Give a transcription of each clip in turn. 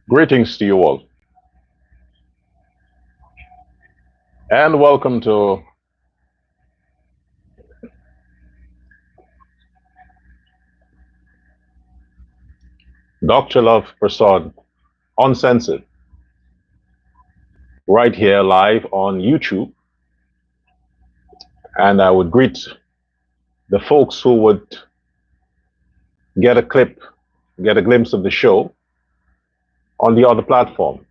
Greetings to you all, and welcome to Dr. Love Prasad Uncensored, right here live on YouTube. And I would greet the folks who would get a glimpse of the show on the other platform.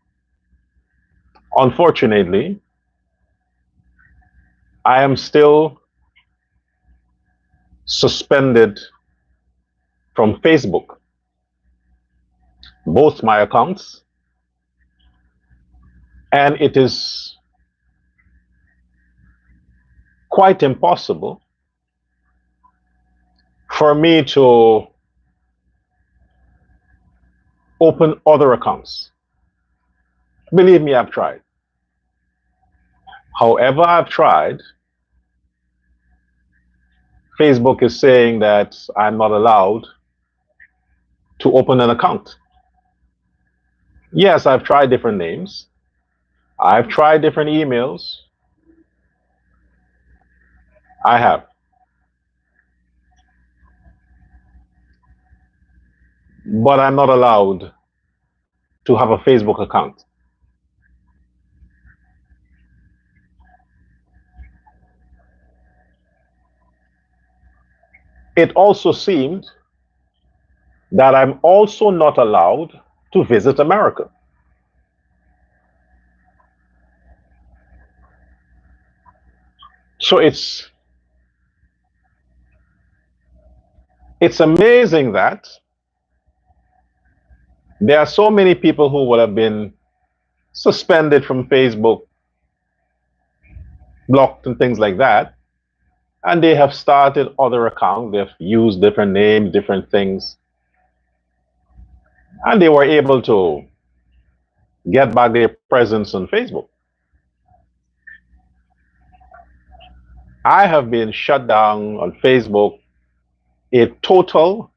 Unfortunately, I am still suspended from Facebook, both my accounts, and it is quite impossible for me to open other accounts. Believe me, I've tried. However I've tried, Facebook is saying that I'm not allowed to open an account. Yes, I've tried different names. I've tried different emails. I have. But I'm not allowed to have a Facebook account. It also seemed that I'm also not allowed to visit America. So it's amazing that there are so many people who would have been suspended from Facebook, blocked and things like that, and they have started other accounts. They've used different names, different things, and they were able to get back their presence on Facebook. I have been shut down on Facebook a total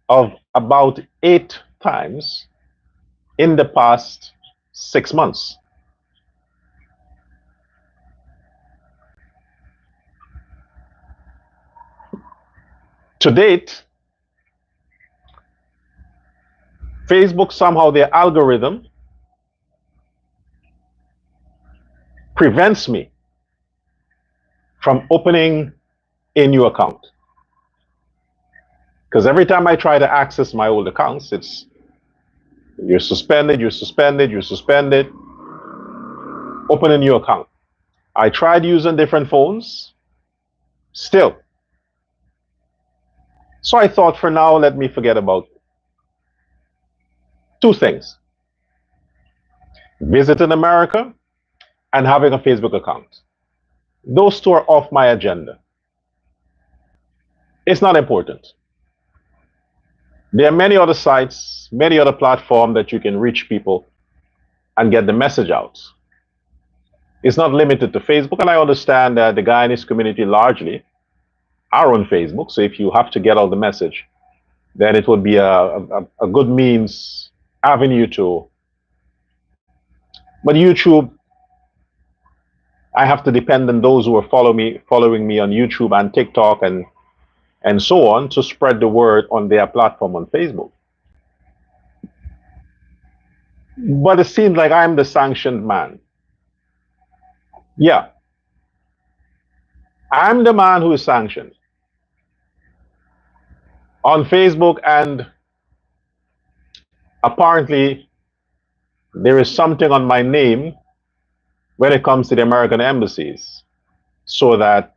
of about 8 times in the past 6 months. To date, Facebook, somehow their algorithm prevents me from opening a new account. Because every time I try to access my old accounts, it's you're suspended, you're suspended, you're suspended. Open a new account. I tried using different phones, still. So I thought for now, let me forget about 2 things: visiting America and having a Facebook account. Those 2 are off my agenda. It's not important. There are many other sites, many other platforms that you can reach people and get the message out. It's not limited to Facebook, and I understand that the Guyanese community largely are on Facebook, so if you have to get out the message, then it would be a good means, avenue to. But YouTube, I have to depend on those who are following me on YouTube and TikTok and so on to spread the word on their platform on Facebook. But it seems like I'm the sanctioned man. Yeah. I'm the man who is sanctioned on Facebook, and apparently there is something on my name when it comes to the American embassies, so that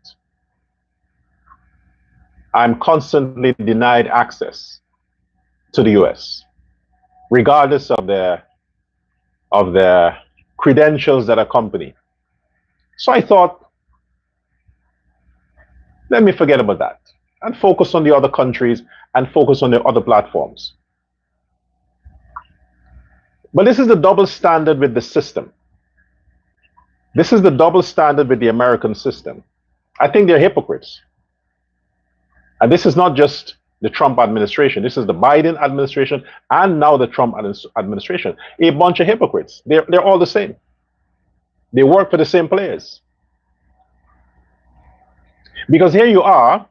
I'm constantly denied access to the US, regardless of their credentials that accompany. So I thought, let me forget about that and focus on the other countries and focus on the other platforms. But this is the double standard with the system. This is the double standard with the American system. I think they're hypocrites. And this is not just the Trump administration. This is the Biden administration and now the Trump administration. A bunch of hypocrites. They're all the same. They work for the same players. Because here you are,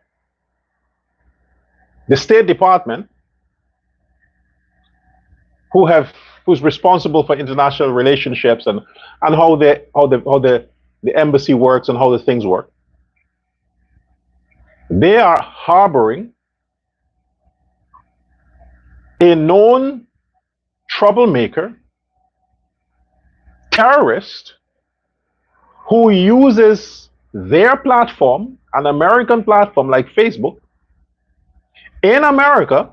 the State Department, who's responsible for international relationships and how the embassy works and how the things work. They are harboring a known troublemaker, terrorist, who uses their platform, an American platform like Facebook, in America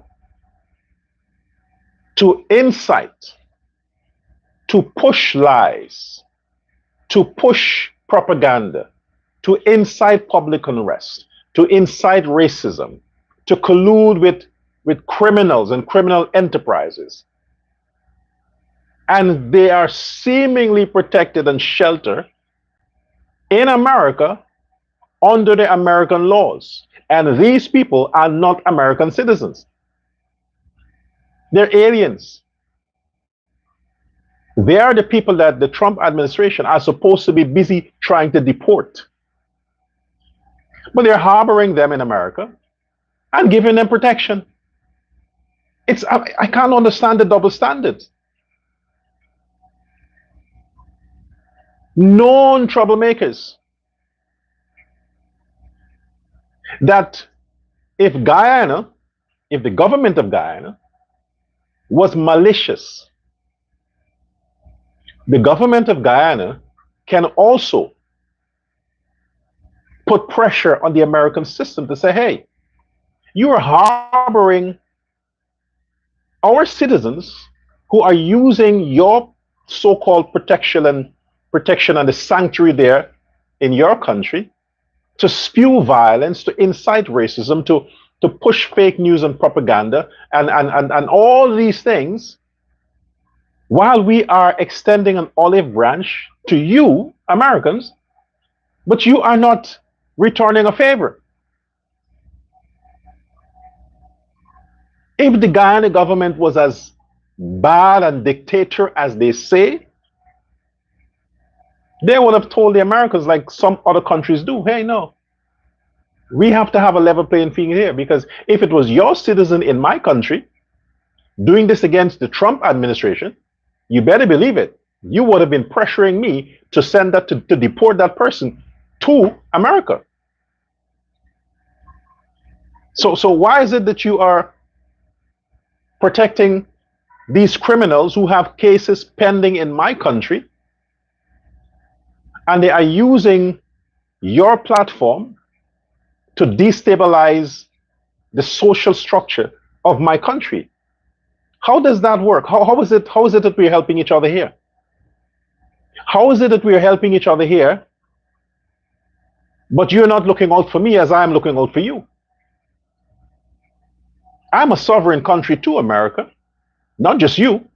to incite, to push lies, to push propaganda, to incite public unrest, to incite racism, to collude with criminals and criminal enterprises. And they are seemingly protected and sheltered in America under the American laws. And these people are not American citizens. They're aliens. They are the people that the Trump administration are supposed to be busy trying to deport. But they're harboring them in America and giving them protection. I can't understand the double standards. Known troublemakers. That if the government of Guyana was malicious, the government of Guyana can also put pressure on the American system to say, hey, you are harboring our citizens who are using your so-called protection and the sanctuary there in your country to spew violence, to incite racism, to push fake news and propaganda and all these things, while we are extending an olive branch to you, Americans, but you are not returning a favor. If the Guyana government was as bad and dictator as they say, they would have told the Americans, like some other countries do, hey, no, we have to have a level playing field here, because if it was your citizen in my country doing this against the Trump administration, you better believe it, you would have been pressuring me to send that to deport that person to America. So why is it that you are protecting these criminals who have cases pending in my country, and they are using your platform to destabilize the social structure of my country? How does that work? How is it that we're helping each other here? How is it that we're helping each other here, but you're not looking out for me as I'm looking out for you? I'm a sovereign country too, America, not just you.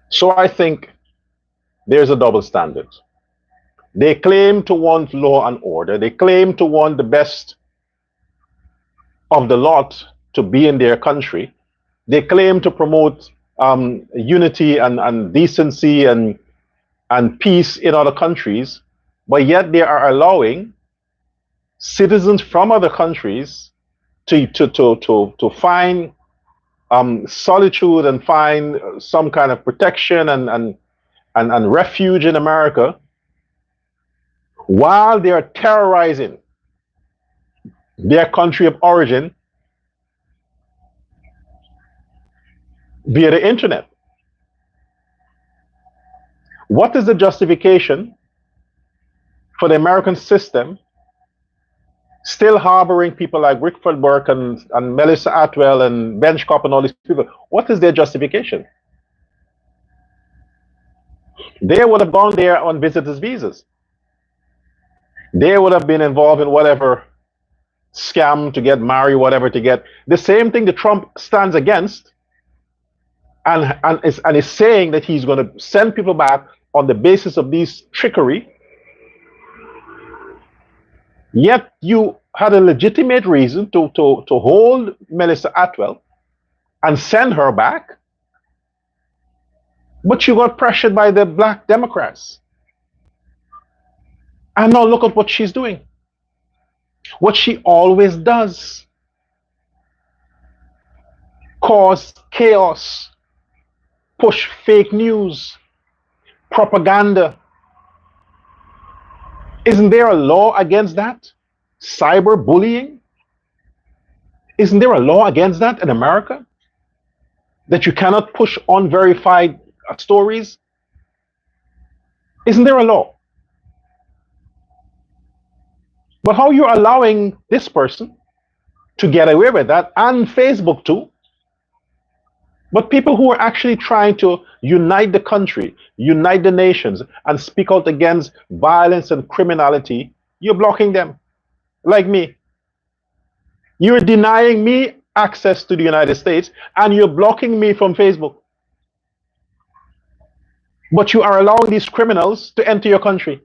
So I think there's a double standard. They claim to want law and order. They claim to want the best of the lot to be in their country. They claim to promote unity and decency and peace in other countries, but yet they are allowing citizens from other countries to find solitude and find some kind of protection and refuge in America, while they are terrorizing their country of origin via the internet. What is the justification for the American system still harboring people like Rick Burke and Melissa Atwell and Benchcop and all these people? What is their justification? They would have gone there on visitors' visas. They would have been involved in whatever scam to get married, whatever to get. The same thing that Trump stands against and is saying that he's going to send people back on the basis of these trickery. Yet you had a legitimate reason to hold Melissa Atwell and send her back, but you got pressured by the black Democrats. And now look at what she's doing. What she always does: cause chaos, push fake news, propaganda. Isn't there a law against that? Cyberbullying? Isn't there a law against that in America? That you cannot push unverified stories? Isn't there a law? But how you're allowing this person to get away with that, and Facebook too? But people who are actually trying to unite the country, unite the nations, and speak out against violence and criminality, you're blocking them. Like me. You're denying me access to the United States, and you're blocking me from Facebook. But you are allowing these criminals to enter your country.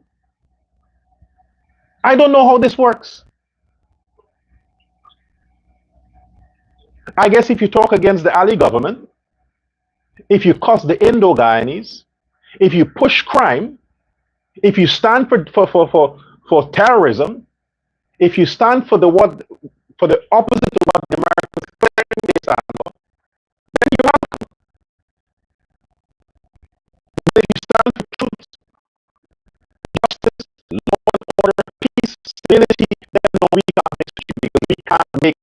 I don't know how this works. I guess if you talk against the Ali government, if you cuss the Indo-Guyanese, if you push crime, if you stand for terrorism, if you stand for the opposite of what the Americans claim they stand for, then you're welcome. If you stand for truth, justice, law and order, peace, stability, then no, we can't mix with you because we can't make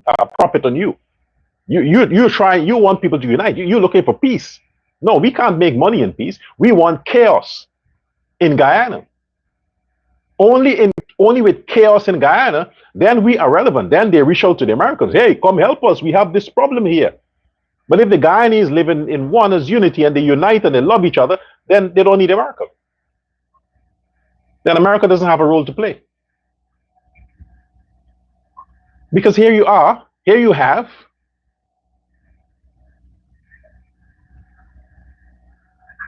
a profit on you. You want people to unite. You're looking for peace. No, we can't make money in peace. We want chaos in Guyana. Only with chaos in Guyana, then we are relevant. Then they reach out to the Americans. Hey, come help us. We have this problem here. But if the Guyanese live in one as unity and they unite and they love each other, then they don't need America. Then America doesn't have a role to play. Because here you are, here you have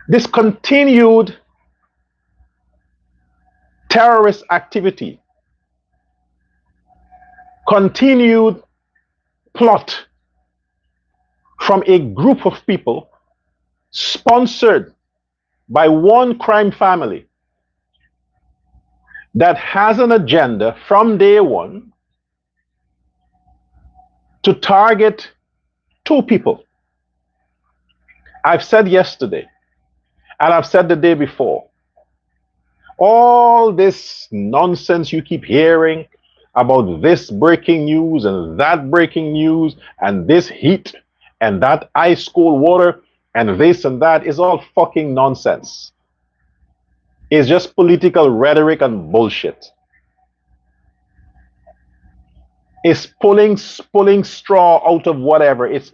this continued terrorist activity, continued plot from a group of people sponsored by one crime family that has an agenda from day one to target two people. I've said yesterday, and I've said the day before, all this nonsense you keep hearing about this breaking news and that breaking news and this heat and that ice cold water and this and that is all fucking nonsense. It's just political rhetoric and bullshit. It's pulling straw out of whatever. It's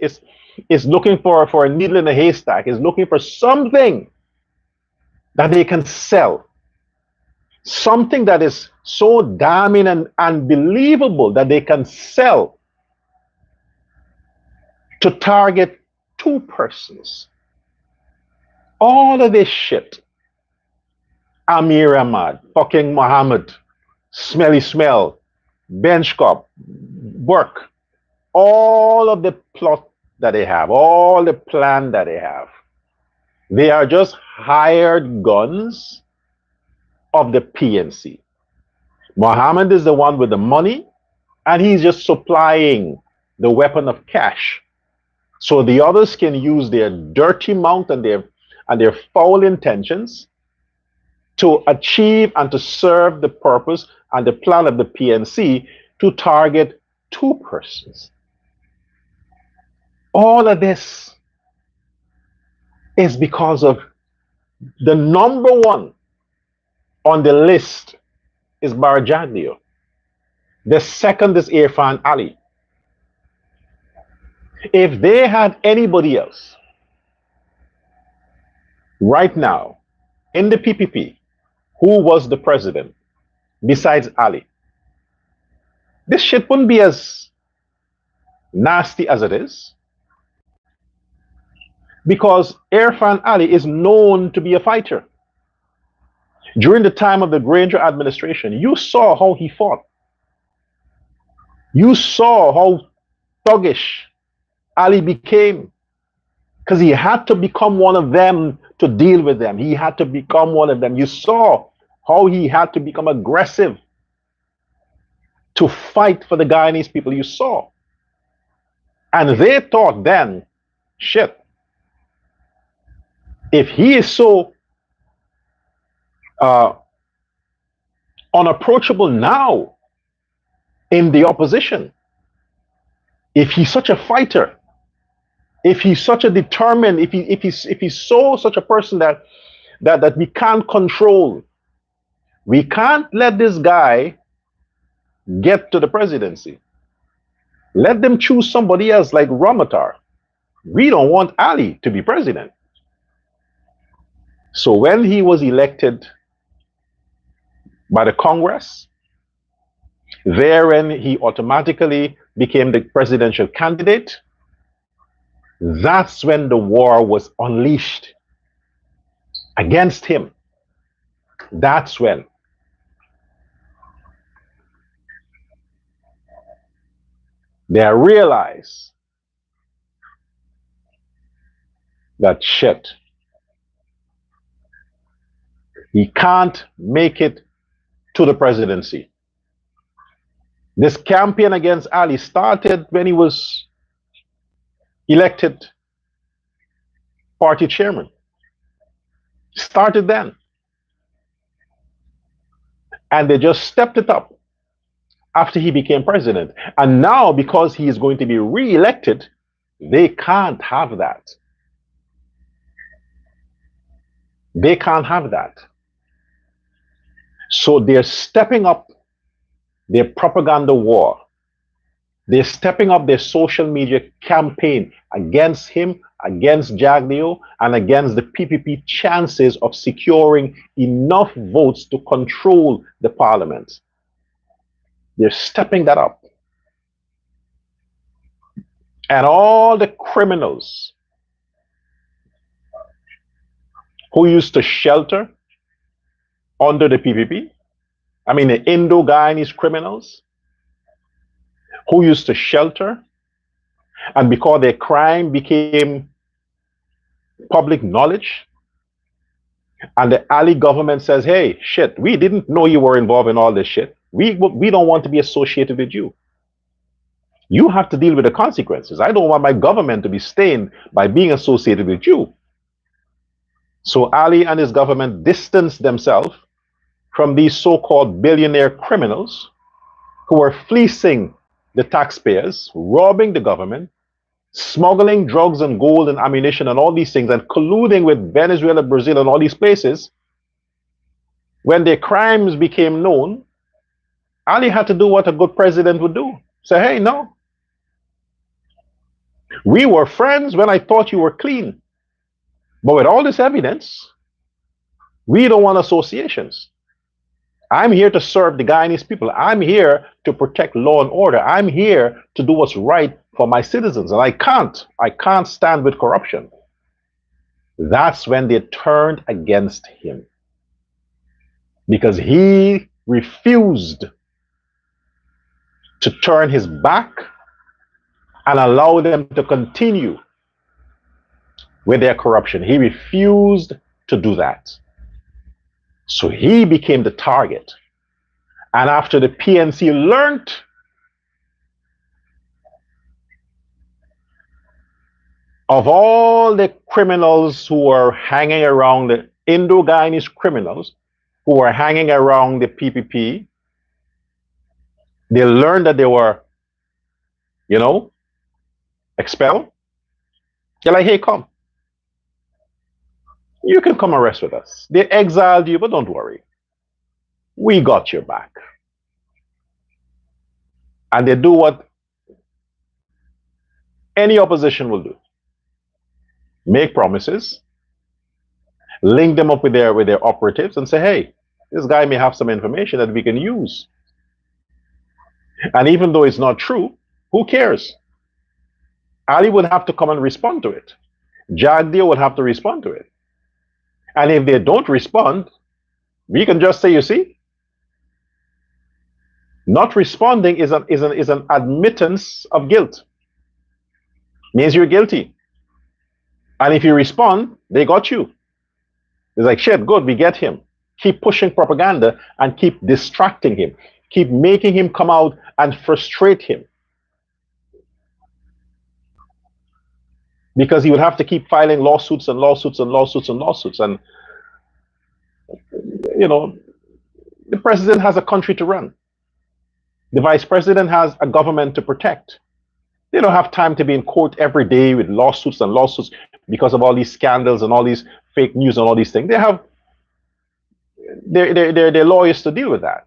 looking for a needle in a haystack. It's looking for something that they can sell. Something that is so damning and unbelievable that they can sell to target two persons. All of this shit. Amir Ahmad, fucking Muhammad, Smelly Smell, Bench Cop, Burke, all of the plot that they have, all the plan that they have, they are just hired guns of the PNC. Muhammad is the one with the money, and he's just supplying the weapon of cash. So the others can use their dirty mouth and their foul intentions to achieve and to serve the purpose and the plan of the PNC to target two persons. All of this is because of the number one on the list is Barajaglio. The second is Irfan Ali. If they had anybody else right now in the PPP who was the president besides Ali, this shit wouldn't be as nasty as it is, because Irfan Ali is known to be a fighter. During the time of the Granger administration, you saw how he fought. You saw how thuggish Ali became, because he had to become one of them to deal with them. He had to become one of them. You saw how he had to become aggressive to fight for the Guyanese people. You saw. And they thought then, shit, if he is so unapproachable now in the opposition, if he's such a fighter, if he's such a determined, if he's so such a person that we can't control, we can't let this guy get to the presidency. Let them choose somebody else like Ramatar. We don't want Ali to be president. So when he was elected by the Congress, therein he automatically became the presidential candidate. That's when the war was unleashed against him. That's when. They realized that shit, he can't make it to the presidency. This campaign against Ali started when he was elected party chairman. Started then. And they just stepped it up after he became president. And now, because he is going to be re-elected, they can't have that. They can't have that. So they're stepping up their propaganda war. They're stepping up their social media campaign against him, against Jagdeo, and against the PPP chances of securing enough votes to control the parliament. They're stepping that up. And all the criminals who used to shelter under the PPP, I mean the Indo-Guyanese criminals who used to shelter, and because their crime became public knowledge, and the Ali government says, hey, shit, we didn't know you were involved in all this shit. We don't want to be associated with you. You have to deal with the consequences. I don't want my government to be stained by being associated with you. So Ali and his government distanced themselves from these so-called billionaire criminals who were fleecing the taxpayers, robbing the government, smuggling drugs and gold and ammunition and all these things, and colluding with Venezuela, Brazil, and all these places. When their crimes became known, Ali had to do what a good president would do. Say, hey, no. We were friends when I thought you were clean. But with all this evidence, we don't want associations. I'm here to serve the Guyanese people. I'm here to protect law and order. I'm here to do what's right for my citizens. And I can't stand with corruption. That's when they turned against him. Because he refused to turn his back and allow them to continue with their corruption. He refused to do that. So he became the target. And after the PNC learned of all the criminals who were hanging around, the Indo-Guyanese criminals who were hanging around the PPP, they learned that they were, expelled. They're like, hey, come. You can come and rest with us. They exiled you, but don't worry. We got your back. And they do what any opposition will do. Make promises, link them up with their operatives and say, hey, this guy may have some information that we can use. And even though it's not true, who cares? Ali would have to come and respond to it. Jagdeo would have to respond to it. And if they don't respond, We can just say, you see, not responding is an admittance of guilt. Means you're guilty. And if you respond, they got you. It's like, shit, good, we get him. Keep pushing propaganda and keep distracting him. Keep making him come out and frustrate him. Because he would have to keep filing lawsuits and lawsuits and lawsuits and lawsuits. And, you know, the president has a country to run. The vice president has a government to protect. They don't have time to be in court every day with lawsuits and lawsuits because of all these scandals and all these fake news and all these things. They have their lawyers to deal with that.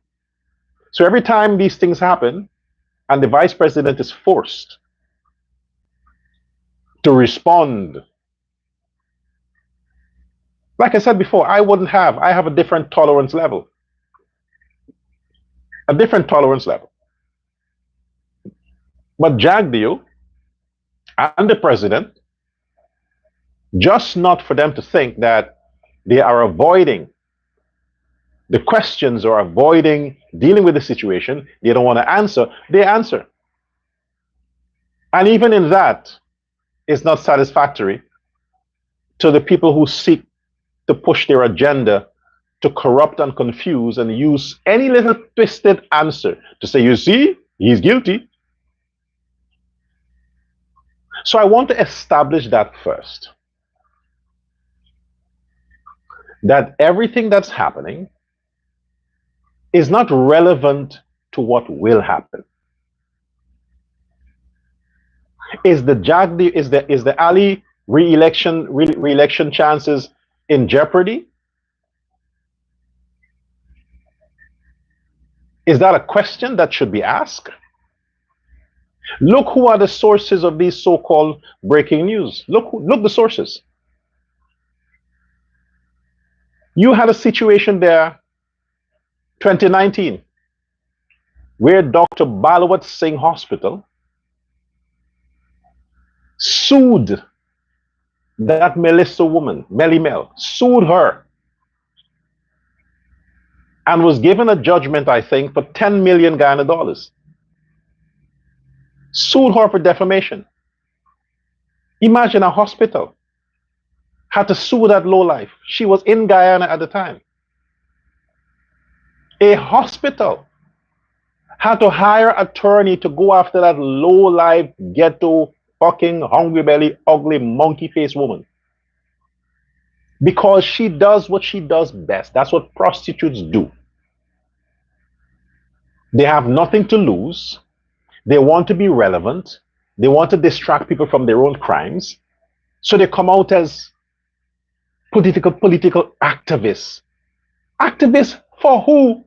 So every time these things happen and the vice president is forced to respond, like I said before, I have a different tolerance level. A different tolerance level. But Jagdeo and the president, just not for them to think that they are avoiding the questions or avoiding dealing with the situation, they don't want to answer, they answer. And even in that, it's not satisfactory to the people who seek to push their agenda to corrupt and confuse and use any little twisted answer to say, you see, he's guilty. So I want to establish that first. That everything that's happening is not relevant to what will happen. Is the Ali re-election chances in jeopardy? Is that a question that should be asked? Look who are the sources of these so-called breaking news. Look the sources. You had a situation there, 2019, where Dr. Balwat Singh Hospital sued that Melissa woman, Melly Mel, sued her and was given a judgment, I think, for 10 million Guyana dollars. Sued her for defamation. Imagine a hospital had to sue that lowlife. She was in Guyana at the time. A hospital had to hire an attorney to go after that lowlife, ghetto, fucking, hungry belly, ugly, monkey-faced woman. Because she does what she does best. That's what prostitutes do. They have nothing to lose. They want to be relevant. They want to distract people from their own crimes. So they come out as political activists. Activists for who?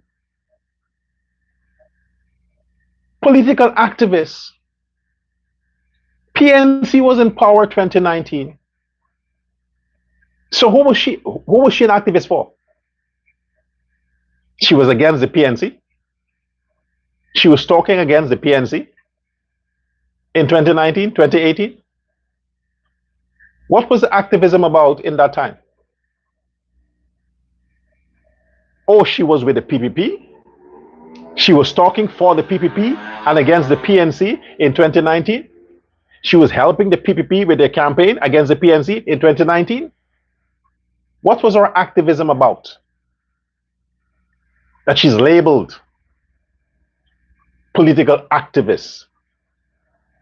Political activists. PNC was in power 2019. So who was she an activist for? She was against the PNC. She was talking against the PNC in 2019, 2018. What was the activism about in that time? Oh, she was with the PPP. She was talking for the PPP and against the PNC in 2019. She was helping the PPP with their campaign against the PNC in 2019. What was her activism about? That she's labeled political activists.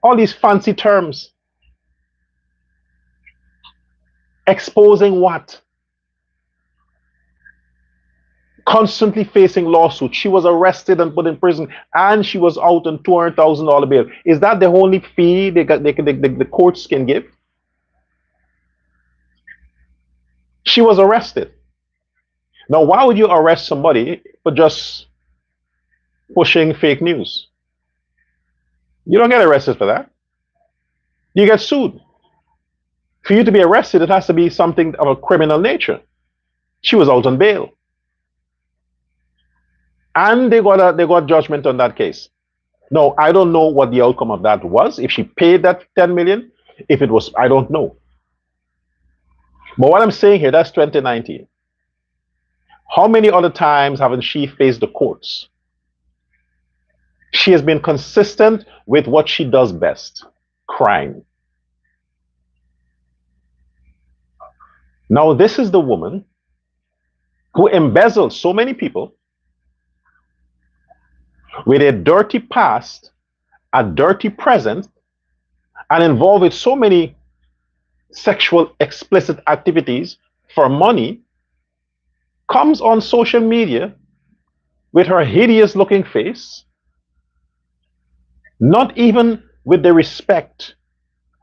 All these fancy terms. Exposing what? Constantly facing lawsuits. She was arrested and put in prison, and she was out on $200,000 bail. Is that the only fee the courts can give? She was arrested. Now, why would you arrest somebody for just pushing fake news? You don't get arrested for that. You get sued. For you to be arrested, it has to be something of a criminal nature. She was out on bail. And they got judgment on that case. No, I don't know what the outcome of that was. If she paid that 10 million, if it was, I don't know. But what I'm saying here, that's 2019. How many other times haven't she faced the courts? She has been consistent with what she does best, crime. Now, this is the woman who embezzled so many people with a dirty past, a dirty present, and involved with so many sexual explicit activities for money, comes on social media with her hideous looking face, not even with the respect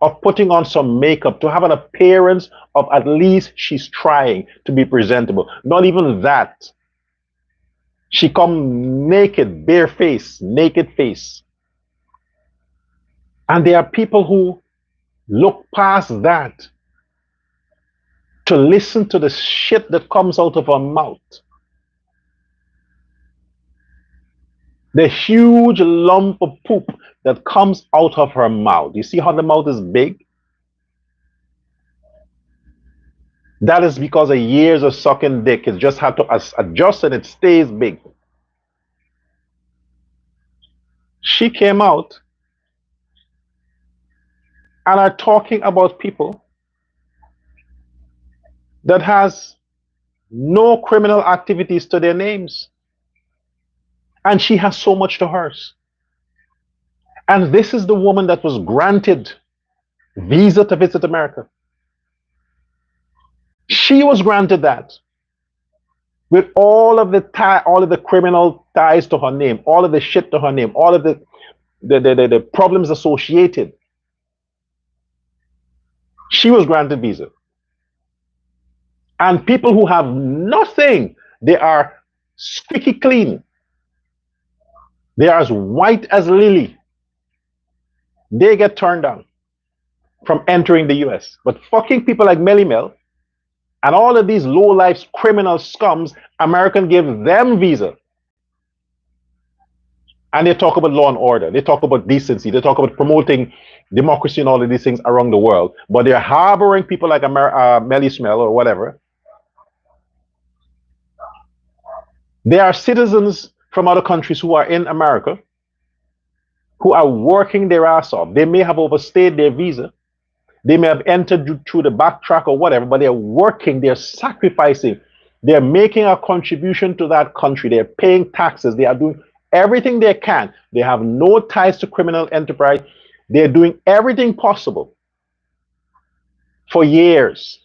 of putting on some makeup to have an appearance of at least she's trying to be presentable. Not even that. She come naked, bare face, naked face. And there are people who look past that to listen to the shit that comes out of her mouth. The huge lump of poop that comes out of her mouth. You see how the mouth is big? That is because of years of sucking dick. It just had to adjust and it stays big. She came out and are talking about people that has no criminal activities to their names. And she has so much to hers. And this is the woman that was granted visa to visit America. She was granted that with all of the criminal ties to her name, all of the shit to her name, all of the problems associated. She was granted visa. And people who have nothing, they are squeaky clean. They are as white as lily. They get turned down from entering the US. But fucking people like Melly Mel and all of these low-life criminal scums, American give them visa. And they talk about law and order. They talk about decency. They talk about promoting democracy and all of these things around the world. But they're harboring people like Melly Smell or whatever. They are citizens from other countries who are in America, who are working their ass off. They may have overstayed their visa. They may have entered through the backtrack or whatever, but they're working, they're sacrificing, they're making a contribution to that country. They're paying taxes. They are doing everything they can. They have no ties to criminal enterprise. They're doing everything possible for years.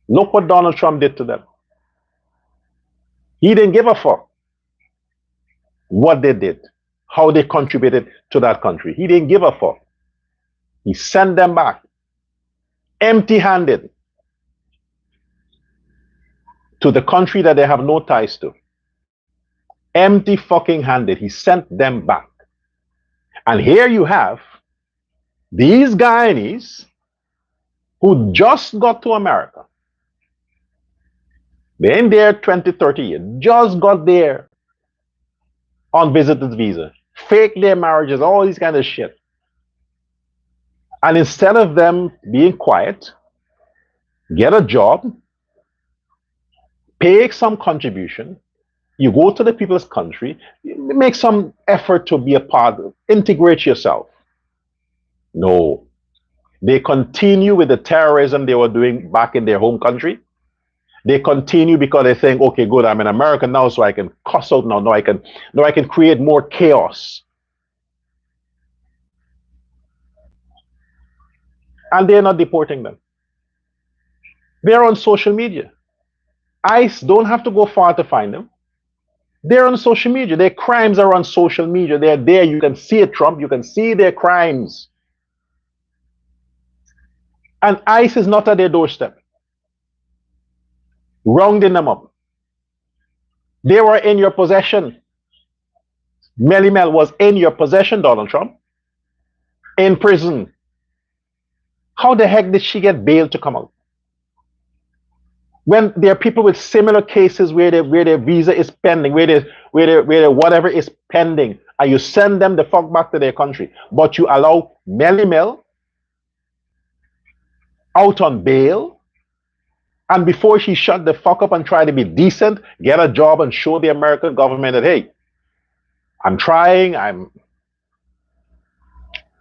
Look what Donald Trump did to them. He didn't give a fuck what they did, how they contributed to that country. He didn't give a fuck. He sent them back empty-handed to the country that they have no ties to. Empty fucking handed. He sent them back. And here you have these Guyanese who just got to America. They're in there 20, 30 years, just got there on visitor's visa, fake their marriages, all these kind of shit. And instead of them being quiet, get a job, pay some contribution, you go to the people's country, make some effort to be a part, integrate yourself. No. They continue with the terrorism they were doing back in their home country. They continue because they think, okay, good, I'm an American now, so I can cuss out now. No, I can create more chaos. And they're not deporting them. They're on social media. ICE don't have to go far to find them. They're on social media. Their crimes are on social media. They're there. You can see it, Trump. You can see their crimes. And ICE is not at their doorstep, rounding them up. They were in your possession. Melly Mel was in your possession, Donald Trump, in prison. How the heck did she get bail to come out? When there are people with similar cases where their visa is pending, where their whatever is pending, and you send them the fuck back to their country, but you allow Melly Mel out on bail, And before she shut the fuck up and try to be decent, get a job and show the American government that, hey, I'm trying,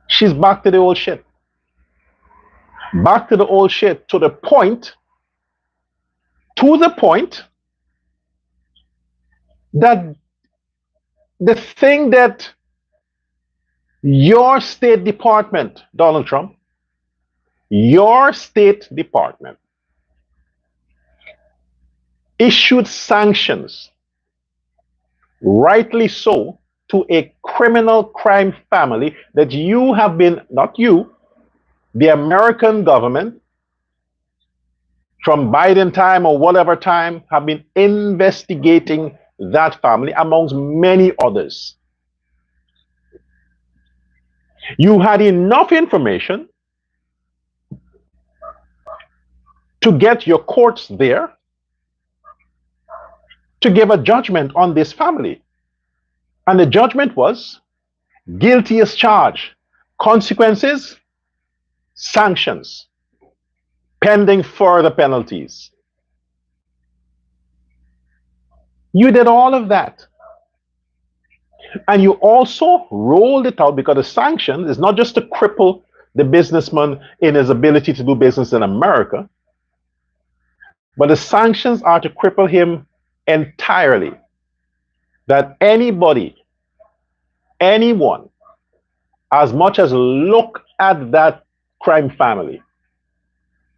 she's back to the old shit. Back to the old shit to the point that the thing that your State Department, Donald Trump, your State Department issued sanctions, rightly so, to a criminal crime family that you have been, not you, the American government, from Biden time or whatever time, have been investigating that family amongst many others. You had enough information to get your courts there to give a judgment on this family. And the judgment was guilty as charged. Consequences, sanctions, pending further penalties. You did all of that. And you also rolled it out because the sanctions is not just to cripple the businessman in his ability to do business in America, but the sanctions are to cripple him entirely. That anybody, anyone, as much as look at that crime family,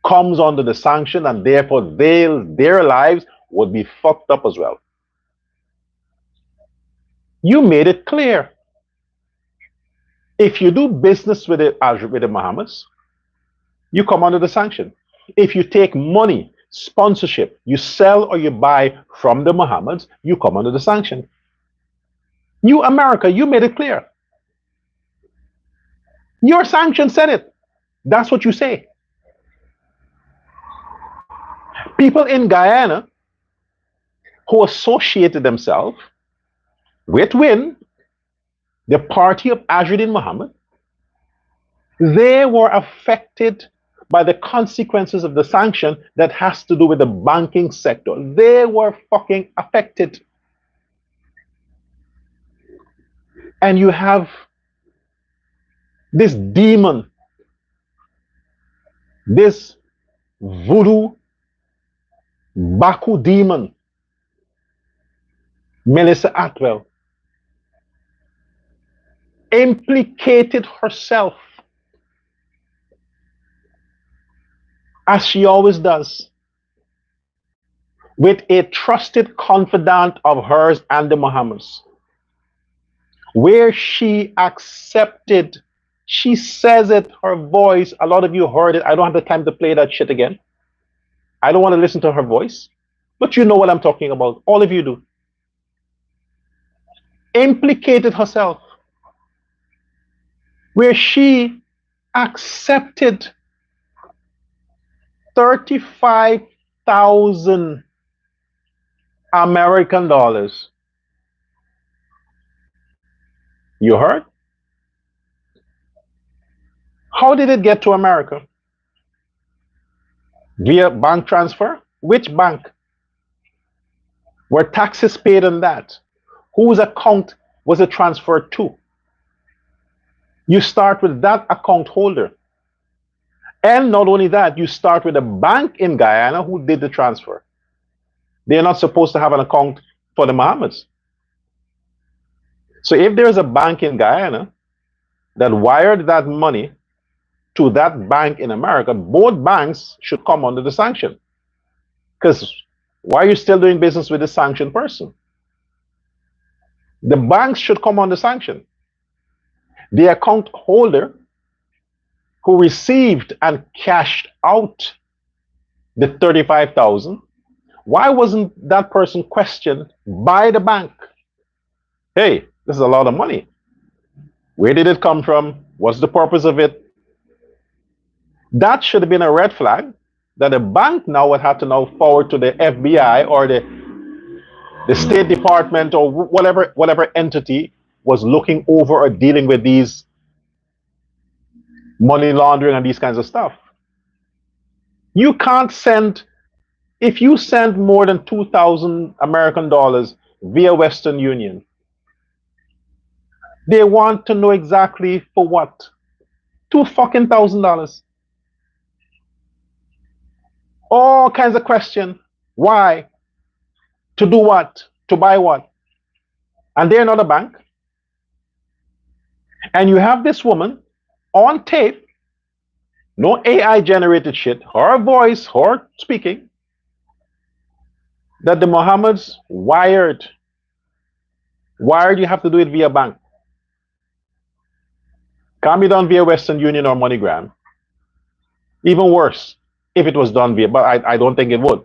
comes under the sanction, and therefore their lives would be fucked up as well. You made it clear. If you do business with the Mohammeds, you come under the sanction. If you take money, sponsorship, you sell or you buy from the Mohammeds, you come under the sanction. You, America, you made it clear. Your sanction said it. That's what you say. People in Guyana who associated themselves with WIN, the party of Azzuddin Mohammed, they were affected by the consequences of the sanction that has to do with the banking sector. They were fucking affected. And you have this demon, this voodoo, Baku demon, Melissa Atwell, implicated herself, as she always does, with a trusted confidant of hers and the Mohammeds, where she accepted, she says it, her voice, a lot of you heard it, I don't have the time to play that shit again. I don't want to listen to her voice, but you know what I'm talking about, all of you do. Implicated herself, where she accepted 35,000 American dollars. You heard? How did it get to America? Via bank transfer? Which bank? Were taxes paid on that? Whose account was it transferred to? You start with that account holder. And not only that, you start with a bank in Guyana who did the transfer. They're not supposed to have an account for the Mohammeds. So if there's a bank in Guyana that wired that money to that bank in America, both banks should come under the sanction. Because why are you still doing business with this sanctioned person? The banks should come under sanction. The account holder who received and cashed out the 35,000, why wasn't that person questioned by the bank? Hey, this is a lot of money. Where did it come from? What's the purpose of it? That should have been a red flag that the bank now would have to now forward to the FBI or the State Department or whatever entity was looking over or dealing with these money laundering and these kinds of stuff. You can't send If you send more than 2,000 American dollars via Western Union, they want to know exactly for what. $2,000. All kinds of questions. Why? To do what? To buy what? And they're not a bank. And you have this woman on tape, no AI generated shit, her voice, her speaking, that the Mohammeds wired. Wired, you have to do it via bank. Can't be done via Western Union or MoneyGram. Even worse, if it was done via, but I don't think it would.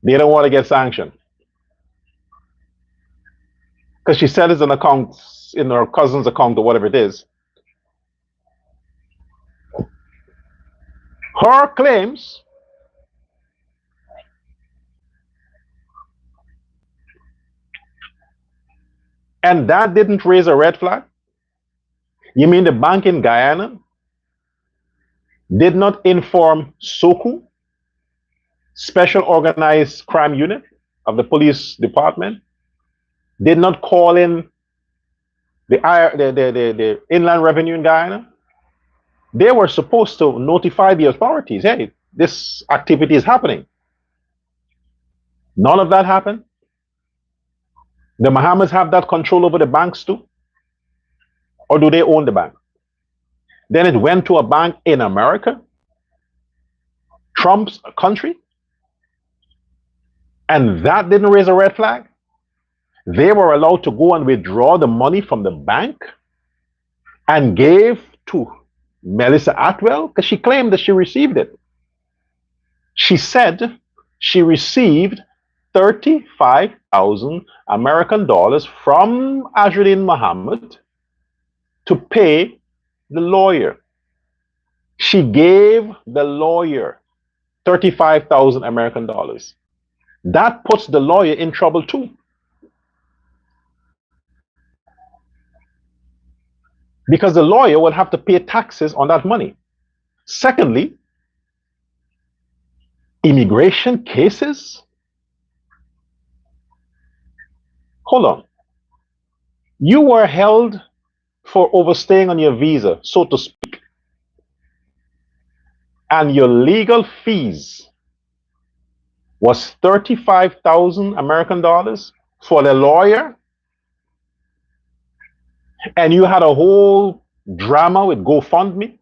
They don't want to get sanctioned. Because she said it's an account in her cousin's account or whatever it is. Her claims and that didn't raise a red flag? You mean the bank in Guyana did not inform SOCU, Special Organized Crime Unit of the police department, did not call in the Inland Revenue in Guyana? They were supposed to notify the authorities, hey, this activity is happening. None of that happened. The Mohammeds have that control over the banks too? Or do they own the bank? Then it went to a bank in America, Trump's country, and that didn't raise a red flag? They were allowed to go and withdraw the money from the bank and gave to Melissa Atwell because she claimed that she received it. She said she received 35,000 American dollars from Azruddin Mohammed to pay the lawyer. She gave the lawyer 35,000 American dollars. That puts the lawyer in trouble too. Because the lawyer will have to pay taxes on that money. Secondly, immigration cases. Hold on. You were held for overstaying on your visa, so to speak. And your legal fees was 35,000 American dollars for the lawyer. And you had a whole drama with GoFundMe.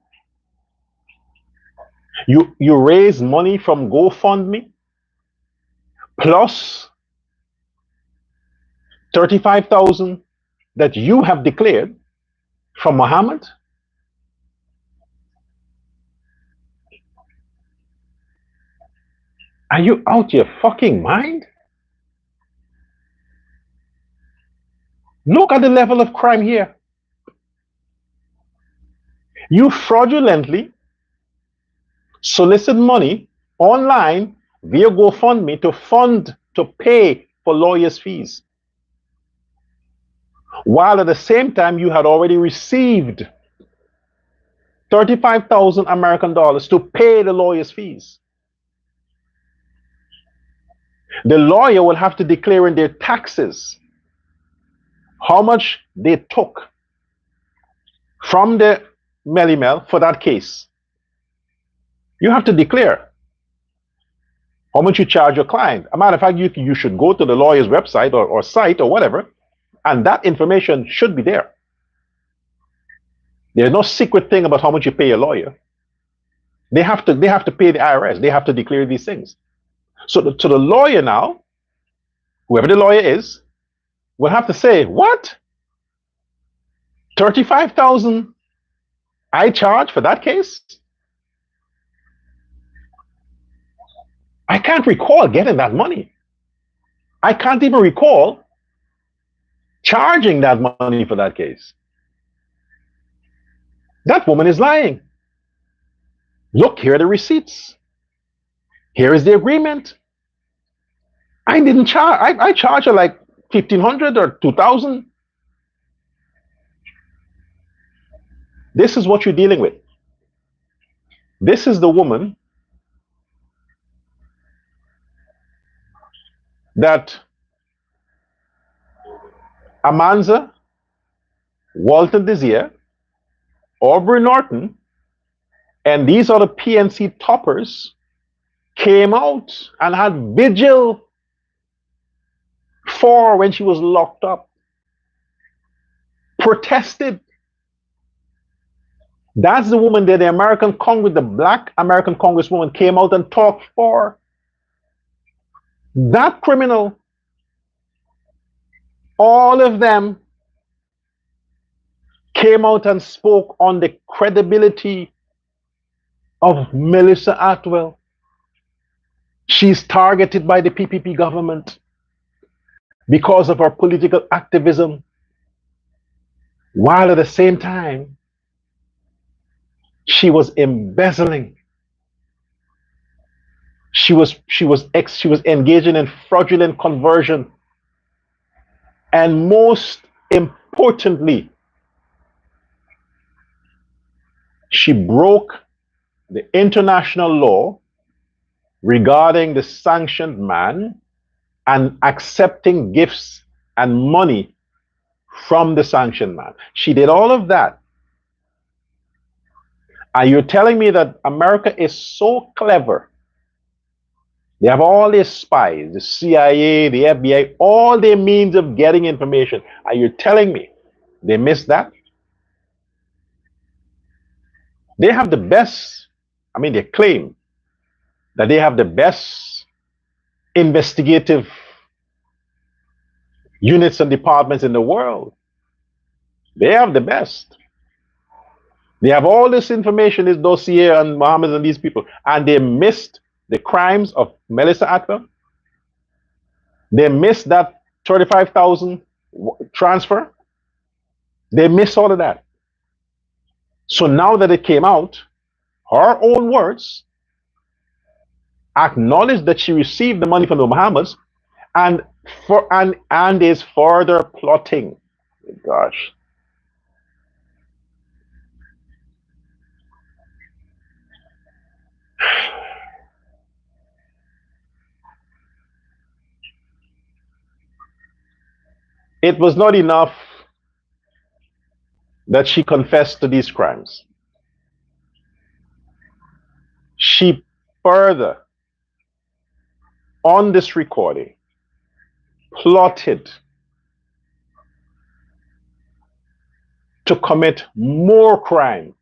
You raised money from GoFundMe plus 35,000 that you have declared from Mohammed. Are you out your fucking mind? Look at the level of crime here. You fraudulently solicit money online via GoFundMe to pay for lawyers' fees, while at the same time you had already received 35,000 American dollars to pay the lawyers' fees. The lawyer will have to declare in their taxes how much they took from the Melimel for that case. You have to declare how much you charge your client. As a matter of fact, you should go to the lawyer's website or site or whatever, and that information should be there. There's no secret thing about how much you pay a lawyer. They have to pay the IRS. They have to declare these things. So the lawyer now, whoever the lawyer is, will have to say, what? 35,000 I charge for that case? I can't recall getting that money. I can't even recall charging that money for that case. That woman is lying. Look, here are the receipts. Here is the agreement. I didn't charge. I charged her like 1,500 or 2,000. This is what you're dealing with. This is the woman that Amanza, Walton Desir, Aubrey Norton, and these other PNC toppers came out and had vigil for when she was locked up, protested. That's the woman that the American Congress, the black American Congresswoman, came out and talked for. That criminal, all of them came out and spoke on the credibility of Melissa Atwell. She's targeted by the PPP government because of her political activism, while at the same time, she was embezzling. She was engaging in fraudulent conversion. And most importantly, she broke the international law regarding the sanctioned man and accepting gifts and money from the sanctioned man. She did all of that. And you're telling me that America is so clever. They have all these spies, the CIA, the FBI, all their means of getting information. And you're telling me they missed that? They have the best, I mean, they claim that they have the best investigative units and departments in the world. They have the best. They have all this information, this dossier on Mohammed and these people, and they missed the crimes of Melissa Atwell. They missed that 35,000 transfer. They missed all of that. So now that it came out, her own words acknowledged that she received the money from the Mohammeds and is further plotting. Gosh. It was not enough that she confessed to these crimes. She further, on this recording, plotted to commit more crime.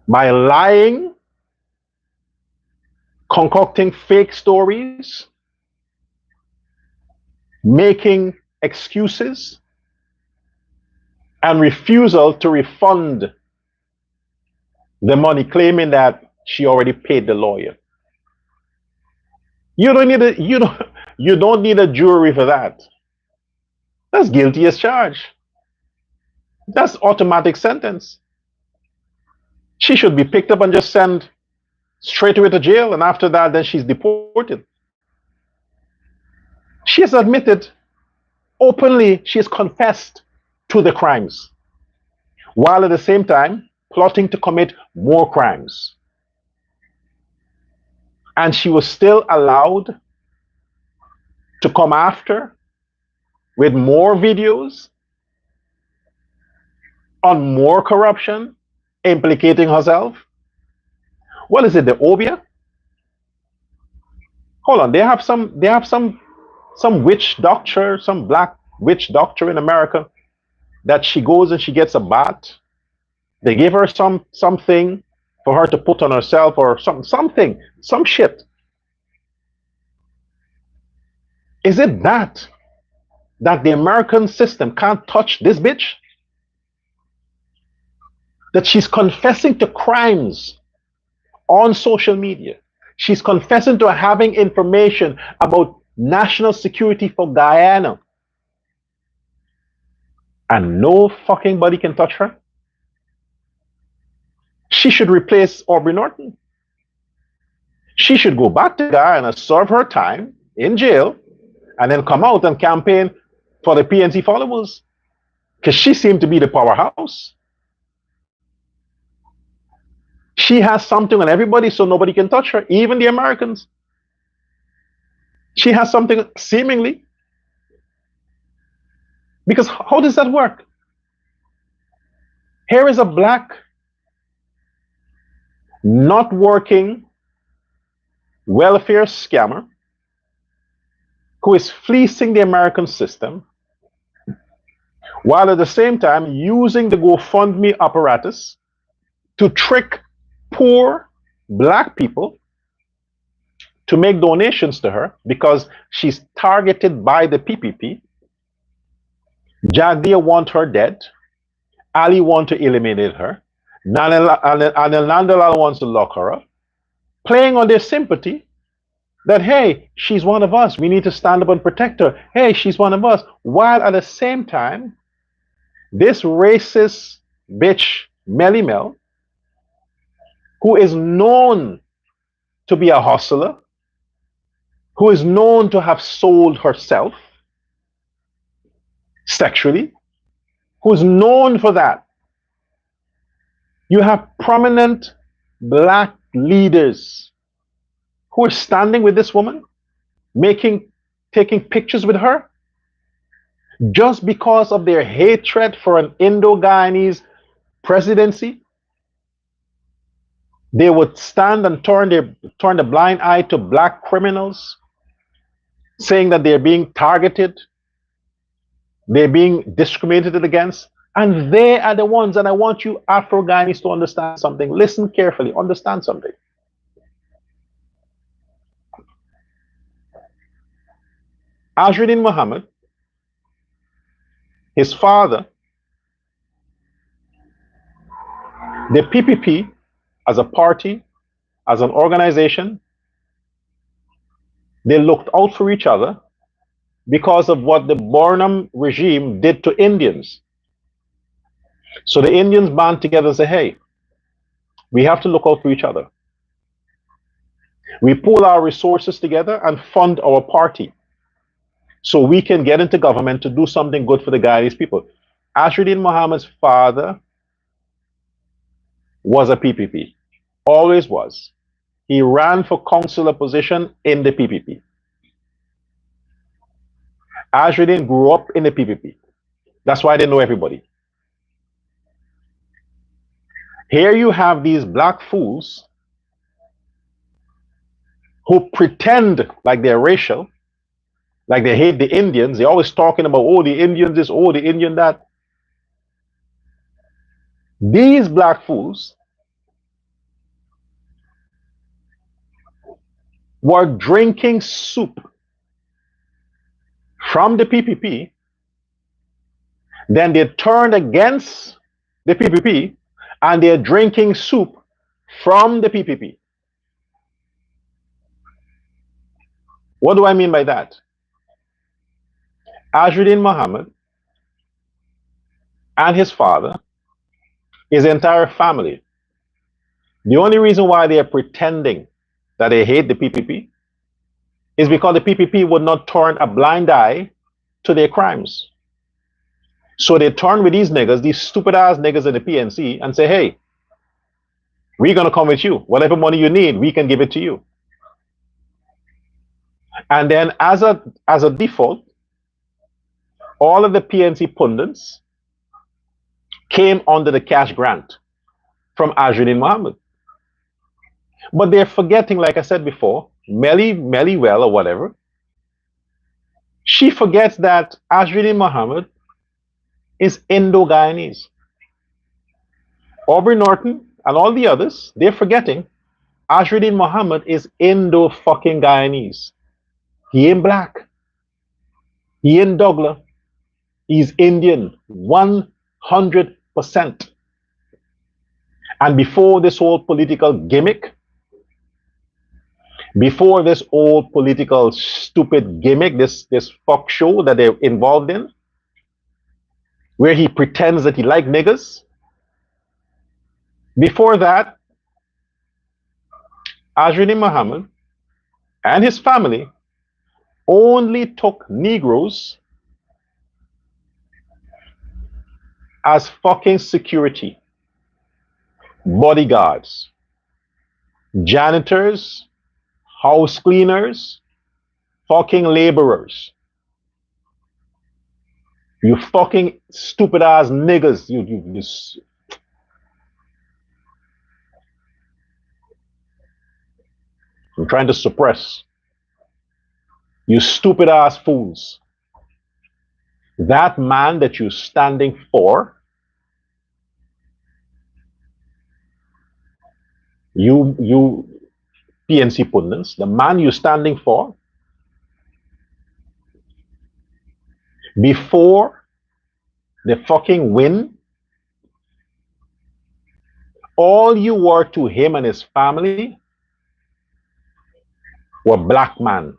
By lying, concocting fake stories, making excuses, and refusal to refund the money, claiming that she already paid the lawyer. You don't need a jury for that. That's guilty as charged. That's automatic sentence. She should be picked up and just sent straight away to jail, and after that, then she's deported. She has admitted openly, she has confessed to the crimes, while at the same time plotting to commit more crimes. And she was still allowed to come after with more videos on more corruption, implicating herself. What is it, the Obia? Hold on, they have some witch doctor, some black witch doctor in America that she goes and she gets a bat. They give her something for her to put on herself or some shit. Is it that the American system can't touch this bitch? That she's confessing to crimes on social media. She's confessing to having information about national security for Guyana. And no fucking body can touch her. She should replace Aubrey Norton. She should go back to Guyana, serve her time in jail, and then come out and campaign for the PNC followers. Because she seemed to be the powerhouse. She has something on everybody so nobody can touch her, even the Americans. She has something seemingly. Because how does that work? Here is a black, not working welfare scammer who is fleecing the American system while at the same time using the GoFundMe apparatus to trick poor black people to make donations to her because she's targeted by the PPP. Jadia want her dead. Ali want to eliminate her. Nandalal wants to lock her up, playing on their sympathy that, hey, she's one of us. We need to stand up and protect her. Hey, she's one of us. While at the same time, this racist bitch, Melly Mel, who is known to be a hustler, who is known to have sold herself sexually, who's known for that. You have prominent black leaders who are standing with this woman, taking pictures with her, just because of their hatred for an Indo-Guyanese presidency. They would stand and turn the blind eye to black criminals, saying that they're being targeted, they're being discriminated against, and they are the ones. And I want you Afro-Guyanese to understand something. Listen carefully, understand something. Azruddin Muhammad, his father, the PPP as a party, as an organization, they looked out for each other because of what the Burnham regime did to Indians. So the Indians band together and say, hey, we have to look out for each other. We pool our resources together and fund our party so we can get into government to do something good for the Guyanese people. Azruddin Muhammad's father was a PPP, always was. He ran for councillor position in the PPP. Azruddin grew up in the PPP. That's why they know everybody. Here you have these black fools who pretend like they're racial, like they hate the Indians. They're always talking about, oh, the Indians this, oh, the Indian that. These black fools were drinking soup from the PPP, then they turned against the PPP and they're drinking soup from the PPP. What do I mean by that? Azruddin Muhammad and his father, his entire family, the only reason why they are pretending that they hate the PPP is because the PPP would not turn a blind eye to their crimes. So they turn with these niggas, these stupid ass niggas in the PNC, and say, hey, we're going to come with you. Whatever money you need, we can give it to you. And then as a default, all of the PNC pundits came under the cash grant from Azruddin Muhammad. But they're forgetting, like I said before, Melly Well or whatever, she forgets that Azruddin Muhammad is Indo-Guyanese. Aubrey Norton and all the others, they're forgetting Azruddin Muhammad is Indo-fucking-Guyanese. He ain't black. He ain't Douglas. He's Indian, 100%. And before this whole political gimmick, before this old political stupid gimmick, this fuck show that they're involved in, where he pretends that he like niggas, before that, Azruddin Muhammad and his family only took Negroes as fucking security, bodyguards. janitors, house cleaners, fucking laborers. You fucking stupid ass niggas. I'm trying to suppress. You stupid ass fools. That man that you're standing for, you PNC Pundits, the man you're standing for, before the fucking win, all you were to him and his family were black man.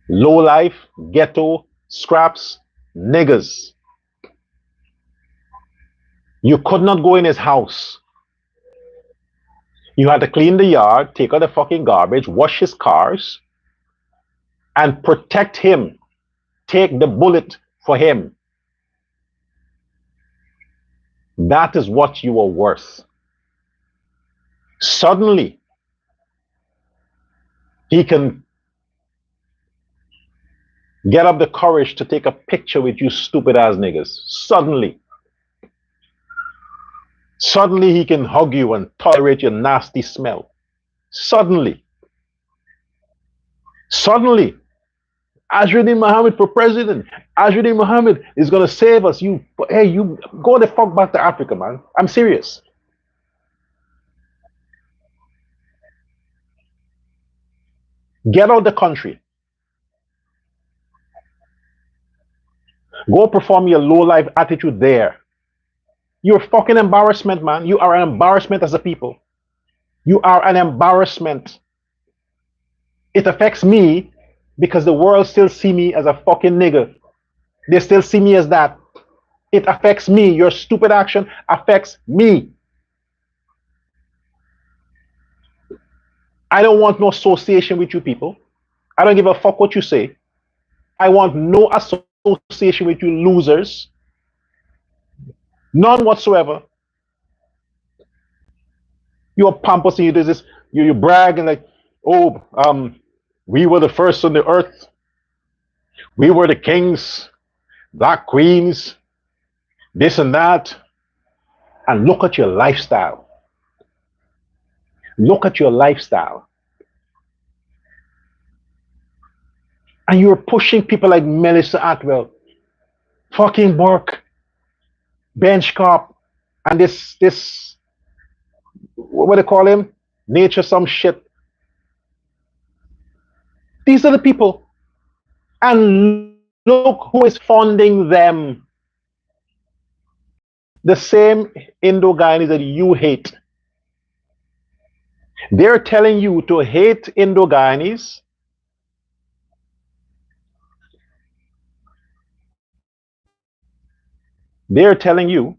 Low life, ghetto, scraps, niggas. You could not go in his house. You had to clean the yard, take out the fucking garbage, wash his cars, and protect him. Take the bullet for him. That is what you are worth. Suddenly, he can get up the courage to take a picture with you stupid ass niggas. Suddenly he can hug you and tolerate your nasty smell. Suddenly, Azruddin Mohammed for president. Azruddin Mohammed is gonna save us. You go the fuck back to Africa, man. I'm serious. Get out the country. Go perform your low life attitude there. You're a fucking embarrassment, man. You are an embarrassment as a people. You are an embarrassment. It affects me because the world still see me as a fucking nigger. They still see me as that. It affects me. Your stupid action affects me. I don't want no association with you people. I don't give a fuck what you say. I want no association with you losers. None whatsoever. You're pompous and you do this. You brag and like, oh, we were the first on the earth. We were the kings, black queens, this and that. And look at your lifestyle. Look at your lifestyle. And you're pushing people like Melissa Atwell, fucking Burke, Bench Cop, and this, what do they call him? Nature some shit. These are the people. And look who is funding them. The same Indo-Guyanese that you hate. They're telling you to hate Indo-Guyanese. They're telling you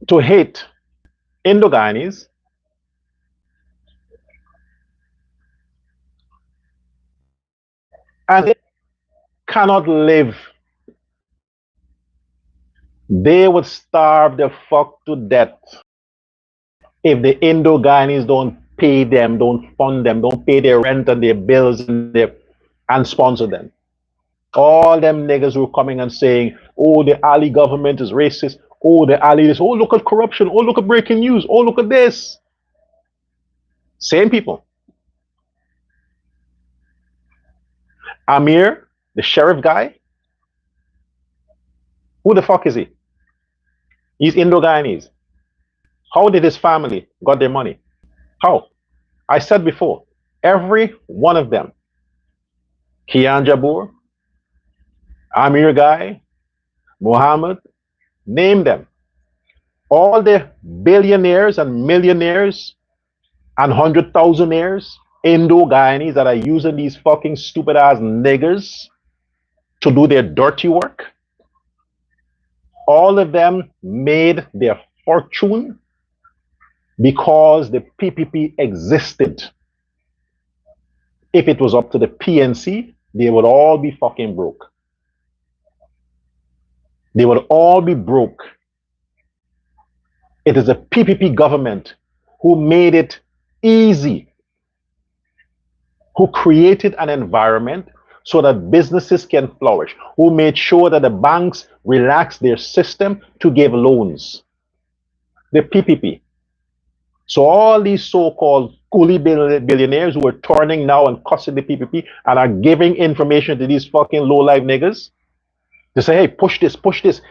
to hate Indo-Guyanese and they cannot live. They would starve the fuck to death if the Indo-Guyanese don't pay them, don't fund them, don't pay their rent and their bills and sponsor them. All them niggas who are coming and saying, oh, the Ali government is racist. Oh, the Ali this. Oh, look at corruption. Oh, look at breaking news. Oh, look at this. Same people. Amir, the sheriff guy, who the fuck is he? He's Indo-Guyanese. How did his family got their money? How? I said before, every one of them, Kian Jabur, Amir guy, Muhammad, name them. All the billionaires and millionaires and 100,000aires, Indo-Guyanese that are using these fucking stupid ass niggers to do their dirty work. All of them made their fortune because the PPP existed. If it was up to the PNC, they would all be fucking broke. They would all be broke. It is the PPP government who made it easy, who created an environment so that businesses can flourish, who made sure that the banks relaxed their system to give loans. The PPP. So all these so-called coolie billionaires who are turning now and cussing the PPP and are giving information to these fucking low-life niggas to say, hey, push this,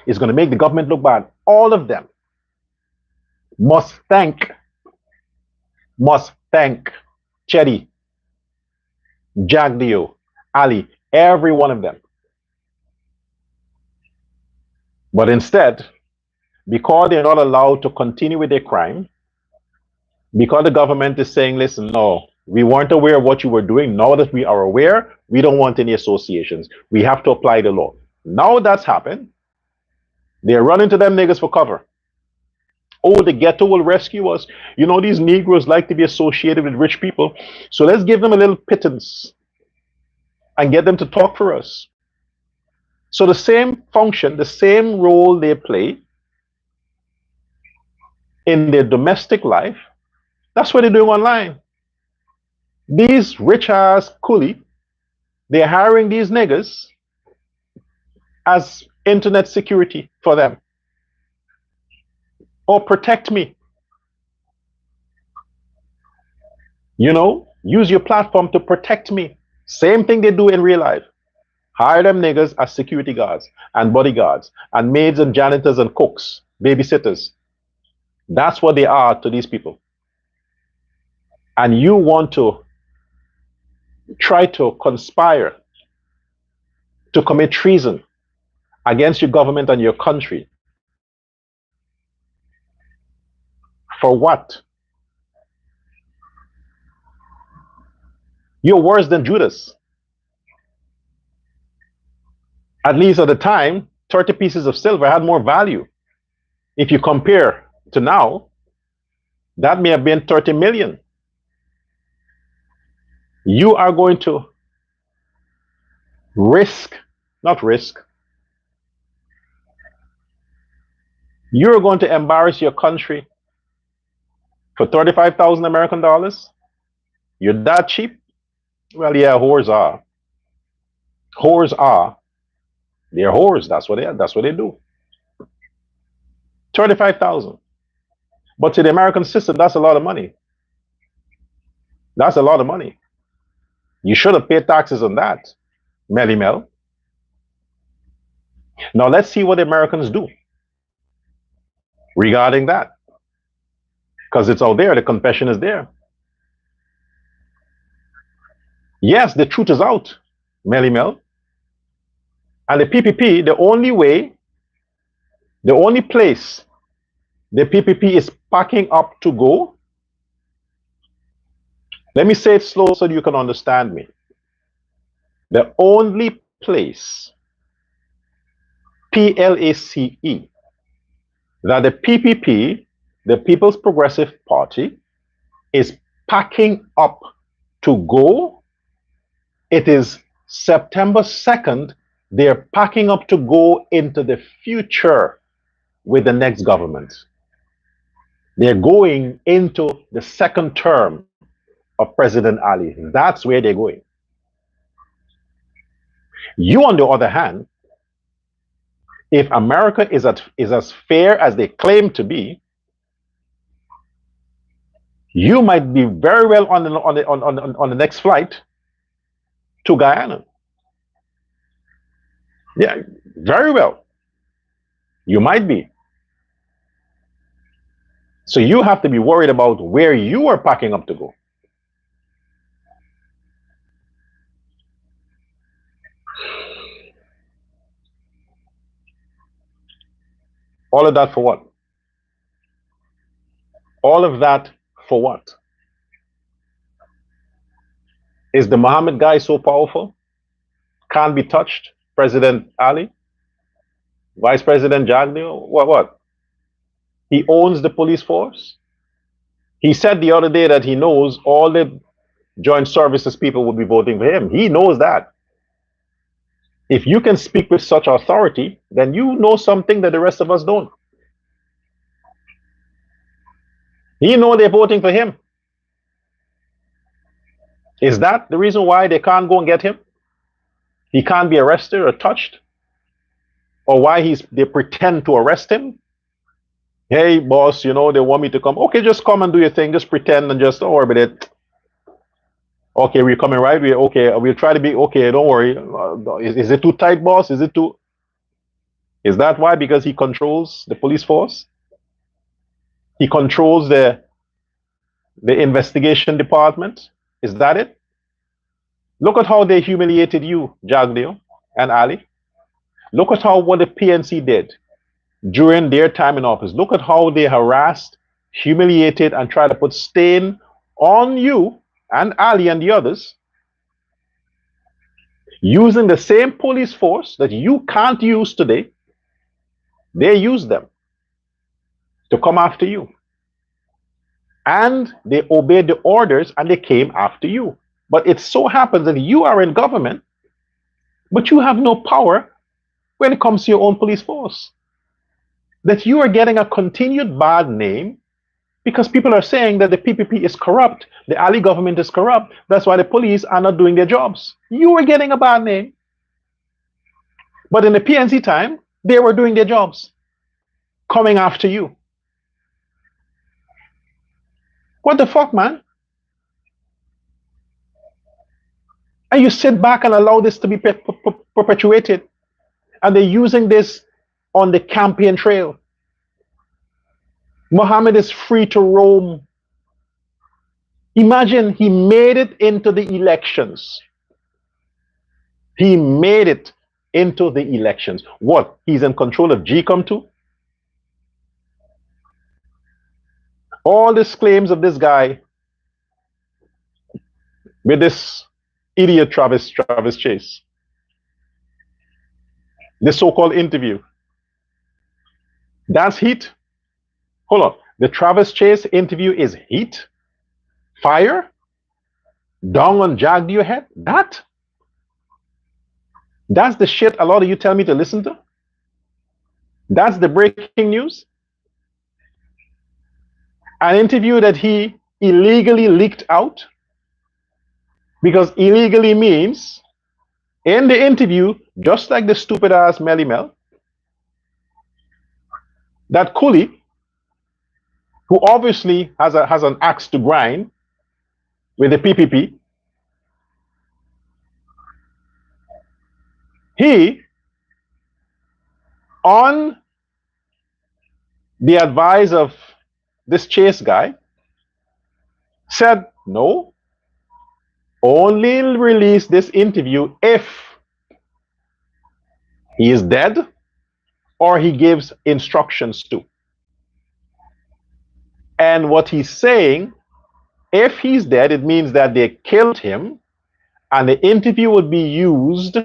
it's going to make the government look bad. All of them must thank Chetty, Jagdeo, Ali, every one of them. But instead, because they're not allowed to continue with their crime, because the government is saying, listen, no, we weren't aware of what you were doing. Now that we are aware, we don't want any associations. We have to apply the law. Now that's happened, they're running to them niggas for cover. Oh, the ghetto will rescue us. You know, these Negroes like to be associated with rich people. So let's give them a little pittance and get them to talk for us. So the same function, the same role they play in their domestic life, that's what they're doing online. These rich ass coolie, they're hiring these niggas as internet security for them. Or protect me. You know, use your platform to protect me. Same thing they do in real life. Hire them niggas as security guards and bodyguards and maids and janitors and cooks, babysitters. That's what they are to these people. And you want to try to conspire to commit treason against your government and your country. For what? You're worse than Judas. At least at the time, 30 pieces of silver had more value. If you compare to now, that may have been 30 million. You are going to you're going to embarrass your country for 35,000 American dollars? You're that cheap? Well, yeah, whores are. Whores are. They're whores. That's what they are. That's what they do. 35,000. But to the American system, that's a lot of money. That's a lot of money. You should have paid taxes on that, Melly Mel. Now let's see what the Americans do regarding that. Because it's out there, the confession is there. Yes, the truth is out, Melly Mel. And the PPP, the only place the PPP is packing up to go, let me say it slow so you can understand me. The only place, PLACE, that the PPP, the People's Progressive Party, is packing up to go, it is September 2nd, they're packing up to go into the future with the next government. They're going into the second term of President Ali. That's where they're going. You, on the other hand, if America is as fair as they claim to be, you might be very well on the next flight to Guyana. Yeah, very well. You might be. So you have to be worried about where you are packing up to go. All of that for what? All of that for what? Is the Mohammed guy so powerful? Can't be touched? President Ali? Vice President Jagdeo? What? He owns the police force? He said the other day that he knows all the joint services people will be voting for him. He knows that. If you can speak with such authority, then you know something that the rest of us don't. He know they're voting for him. Is that the reason why they can't go and get him? He can't be arrested or touched? Or why they pretend to arrest him? Hey, boss, they want me to come. Okay, just come and do your thing. Just pretend and just don't worry about it. Okay, we're coming, right? We'll try to be okay. Don't worry. Is it too tight, boss? Is that why? Because he controls the police force? He controls the investigation department? Is that it? Look at how they humiliated you, Jagdeo and Ali. Look at what the PNC did during their time in office. Look at how they harassed, humiliated, and tried to put stain on you and Ali and the others, using the same police force that you can't use today. They used them to come after you. And they obeyed the orders and they came after you. But it so happens that you are in government, but you have no power when it comes to your own police force. That you are getting a continued bad name because people are saying that the PPP is corrupt, the Ali government is corrupt, that's why the police are not doing their jobs. You are getting a bad name. But in the PNC time, they were doing their jobs, coming after you. What the fuck, man? And you sit back and allow this to be perpetuated. And they're using this on the campaign trail. Mohammed is free to roam. Imagine he made it into the elections. He made it into the elections. What? He's in control of GCOM too? All these claims of this guy with this idiot Travis Chase. This so-called interview. That's heat. Hold on. The Travis Chase interview is heat? Fire? Down on jag to your head? That's the shit a lot of you tell me to listen to? That's the breaking news? An interview that he illegally leaked out? Because illegally means in the interview, just like the stupid ass Melly Mel, that Cooley, who obviously has an axe to grind with the PPP, he, on the advice of this Chase guy, said, no, only release this interview if he is dead or he gives instructions to. And what he's saying, if he's dead, it means that they killed him, and the interview would be used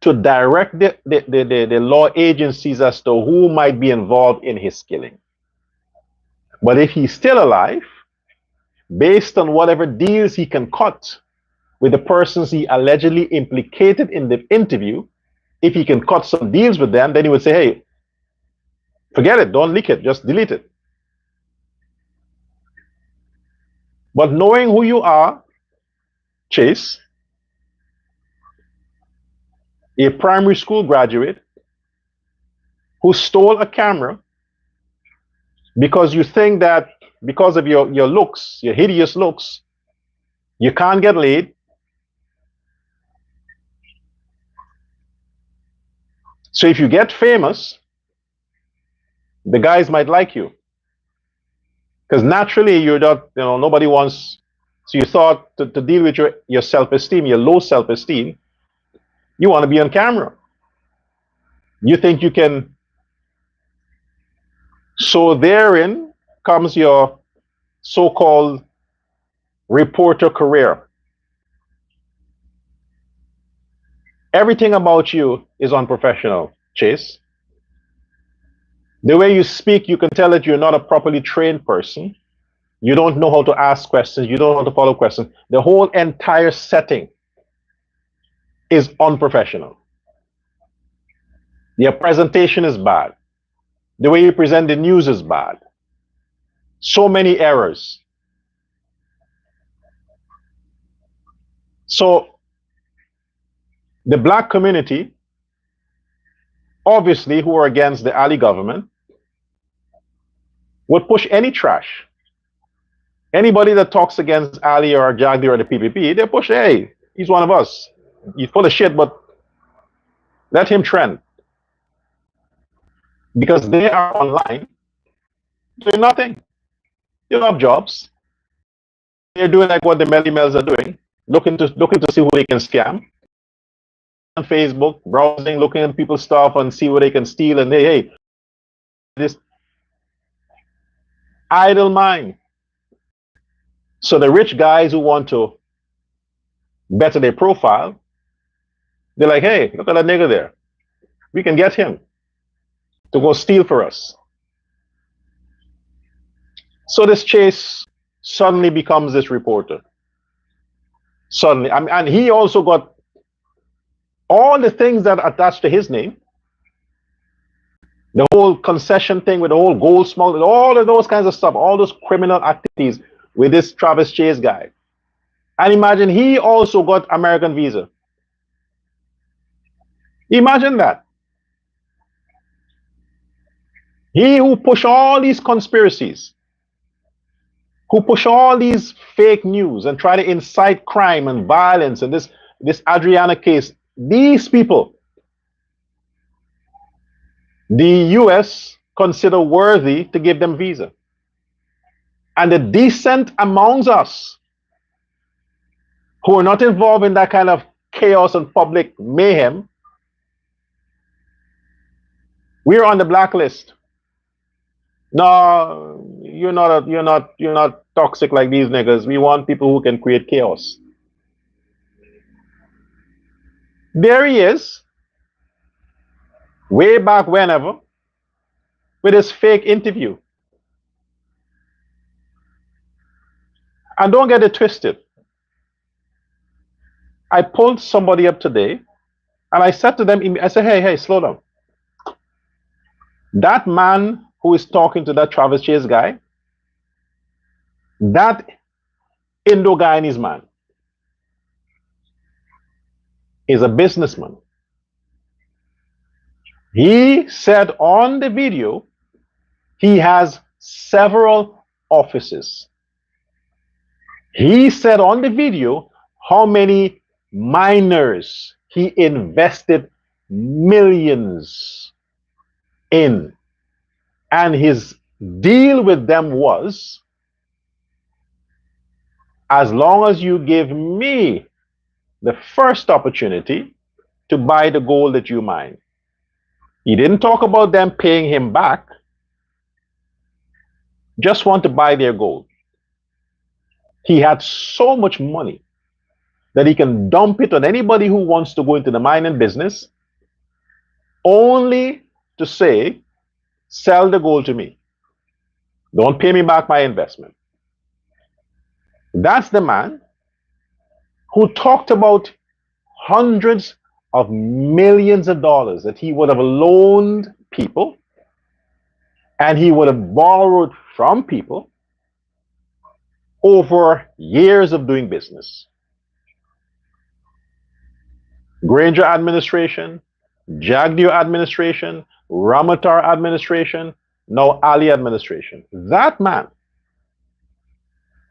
to direct the law agencies as to who might be involved in his killing. But if he's still alive, based on whatever deals he can cut with the persons he allegedly implicated in the interview, if he can cut some deals with them, then he would say, hey, forget it, don't leak it, just delete it. But knowing who you are, Chase, a primary school graduate who stole a camera because you think that because of your looks, your hideous looks, you can't get laid. So if you get famous, the guys might like you. Because naturally you're not, nobody wants, so you thought to deal with your self-esteem, your low self-esteem, you want to be on camera. You think you can, so therein comes your so-called reporter career. Everything about you is unprofessional, Chase. The way you speak, you can tell that you're not a properly trained person. You don't know how to ask questions. You don't know how to follow questions. The whole entire setting is unprofessional. Your presentation is bad. The way you present the news is bad. So many errors. So the black community, obviously, who are against the Ali government, would push any trash. Anybody that talks against Ali or Jagdi or the PPP, they push, hey, he's one of us. He's full of shit, but let him trend. Because they are online doing nothing. They don't have jobs. They're doing like what the Melly Mels are doing, looking to see who they can scam. On Facebook, browsing, looking at people's stuff and see what they can steal, and hey, this idle mind. So the rich guys who want to better their profile, they're like, hey, look at that nigga there. We can get him to go steal for us. So this Chase suddenly becomes this reporter. Suddenly, and he also got all the things that are attached to his name. The whole concession thing with the whole gold smuggling, all of those kinds of stuff, all those criminal activities with this Travis Chase guy. And imagine he also got American visa. Imagine that. He who push all these conspiracies, who push all these fake news and try to incite crime and violence and this Adriana case, these people, the US consider worthy to give them visa. And the decent amongst us who are not involved in that kind of chaos and public mayhem, we're on the blacklist. No, you're not toxic like these niggas. We want people who can create chaos. There he is, way back whenever, with his fake interview. And don't get it twisted. I pulled somebody up today and I said to them, I said, hey, slow down. That man who is talking to that Travis Chase guy, that Indo-Guyanese man is a businessman. He said on the video he has several offices. He said on the video how many minors he invested millions in. And his deal with them was, as long as you give me the first opportunity to buy the gold that you mine. He didn't talk about them paying him back. Just want to buy their gold. He had so much money that he can dump it on anybody who wants to go into the mining business, only to say, sell the gold to me. Don't pay me back my investment. That's the man who talked about hundreds of millions of dollars that he would have loaned people and he would have borrowed from people over years of doing business. Granger administration, Jagdeo administration, Ramatar administration, now Ali administration. That man,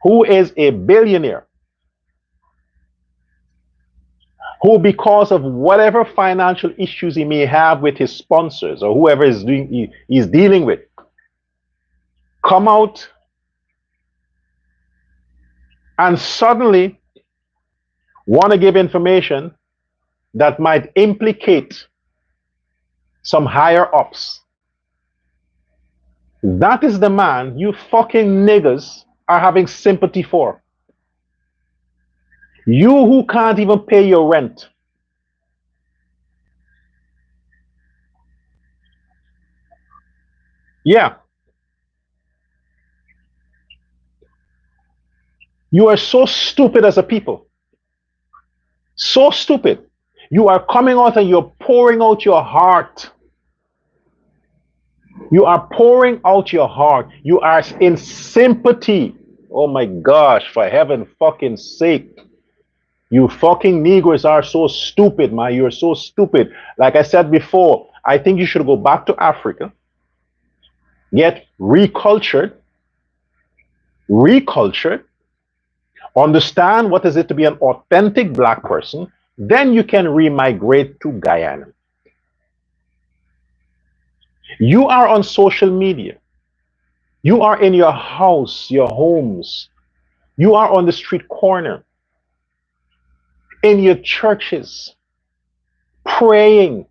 who is a billionaire, who because of whatever financial issues he may have with his sponsors or whoever he's dealing with, come out and suddenly want to give information that might implicate some higher ups. That is the man you fucking niggas are having sympathy for. You who can't even pay your rent. Yeah. You are so stupid as a people. So stupid. You are coming out and you're pouring out your heart. You are pouring out your heart. You are in sympathy. Oh my gosh, for heaven's fucking sake. You fucking Negroes are so stupid, man. You're so stupid. Like I said before, I think you should go back to Africa, get recultured, understand what is it to be an authentic black person, then you can remigrate to Guyana. You are on social media. You are in your house, your homes. You are on the street corner, in your churches, praying,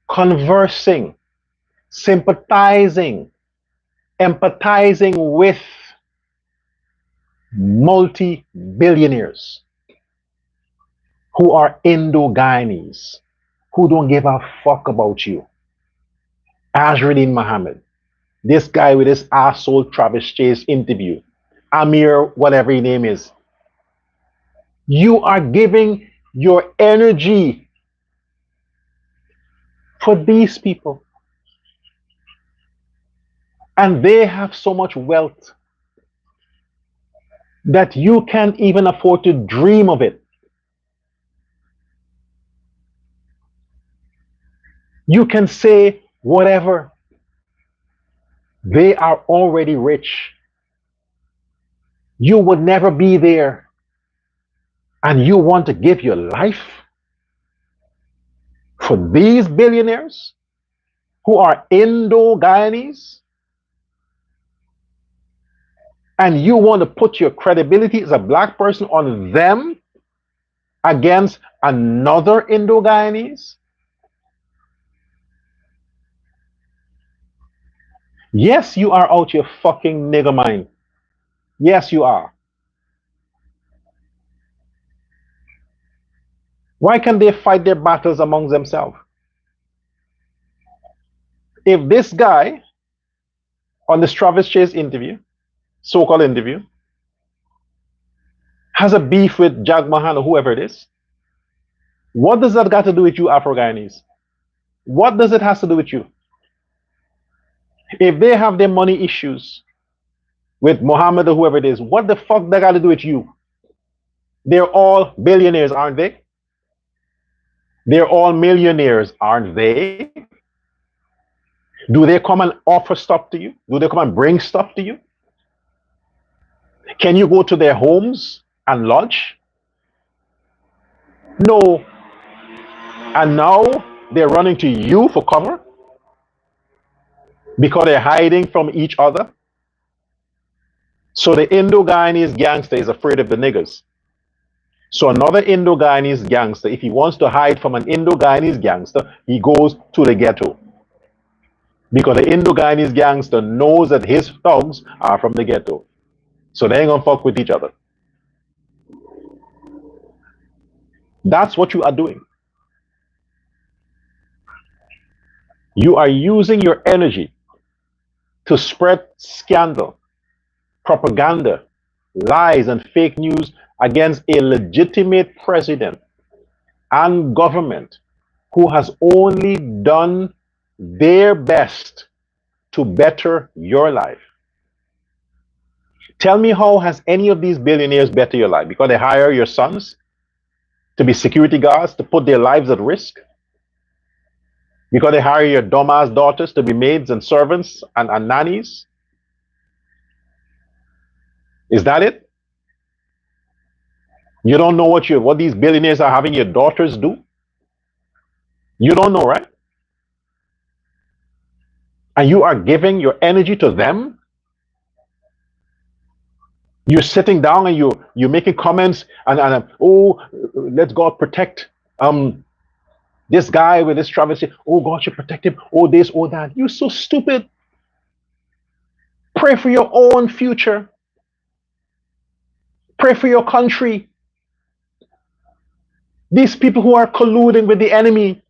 conversing, sympathizing, empathizing with multi-billionaires who are Indo-Guyanese, who don't give a fuck about you. Azruddin Mohammed, this guy with this asshole Travis Chase interview, Amir, whatever his name is. You are giving your energy for these people. And they have so much wealth that you can't even afford to dream of it. You can say whatever. They are already rich. You would never be there. And you want to give your life for these billionaires who are Indo-Guyanese? And you want to put your credibility as a black person on them against another Indo-Guyanese? Yes, you are out your fucking nigger mind. Yes, you are. Why can't they fight their battles amongst themselves? If this guy on this Travis Chase interview, so-called interview, has a beef with Jag Mahan or whoever it is, what does that got to do with you Afro-Guyanese? What does it have to do with you? If they have their money issues with Mohammed or whoever it is, what the fuck they got to do with you? They're all billionaires, aren't they? They're all millionaires, aren't they? Do they come and offer stuff to you? Do they come and bring stuff to you? Can you go to their homes and lodge? No. And now they're running to you for cover because they're hiding from each other. So the Indo-Guyanese gangster is afraid of the niggers. So another Indo-Guyanese gangster, if he wants to hide from an Indo-Guyanese gangster, he goes to the ghetto. Because the Indo-Guyanese gangster knows that his thugs are from the ghetto. So they ain't gonna fuck with each other. That's what you are doing. You are using your energy to spread scandal, propaganda, lies, and fake news against a legitimate president and government who has only done their best to better your life. Tell me, how has any of these billionaires better your life? Because they hire your sons to be security guards, to put their lives at risk? Because they hire your dumbass daughters to be maids and servants and nannies? Is that it? You don't know what these billionaires are having your daughters do? You don't know, right? And you are giving your energy to them? You're sitting down and you're making comments and oh, let God protect this guy with this Travis. Oh, God should protect him. Oh, this, oh, that. You're so stupid. Pray for your own future. Pray for your country. These people who are colluding with the enemy,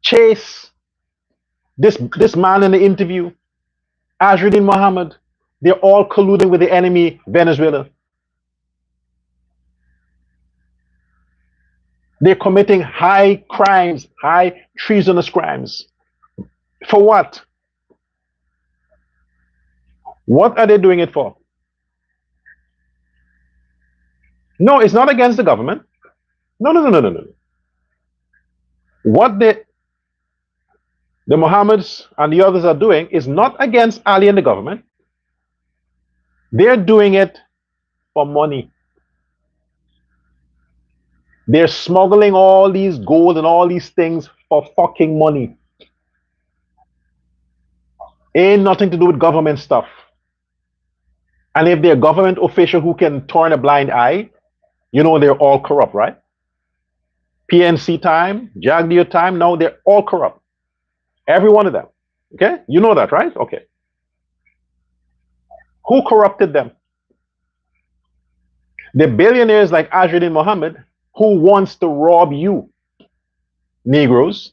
Chase, this man in the interview, Azruddin Mohammed, they're all colluding with the enemy, Venezuela. They're committing high crimes, high treasonous crimes. For what? What are they doing it for? No, it's not against the government. No, no, no, no, no, no. What the Mohammeds and the others are doing is not against Ali and the government. They're doing it for money. They're smuggling all these gold and all these things for fucking money. Ain't nothing to do with government stuff. And if they're a government official who can turn a blind eye, you know they're all corrupt, right? PNC time, Jagdeo time, no, they're all corrupt. Every one of them. Okay? You know that, right? Okay. Who corrupted them? The billionaires like Ajudin Mohammed, who wants to rob you, Negroes,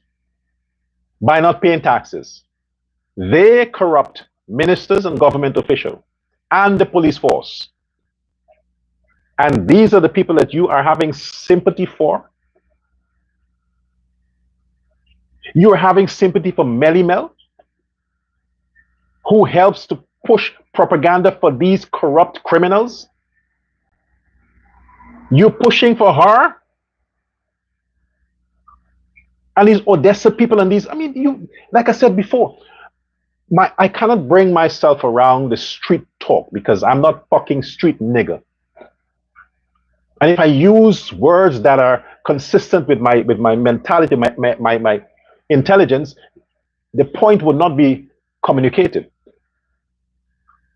by not paying taxes. They corrupt ministers and government officials and the police force. And these are the people that you are having sympathy for. You are having sympathy for Melly Mel, who helps to push propaganda for these corrupt criminals. You're pushing for her and these Odessa people and these, I mean, you, like I said before, I cannot bring myself around the street talk because I'm not fucking street nigger. And if I use words that are consistent with my mentality, my intelligence, the point would not be communicated.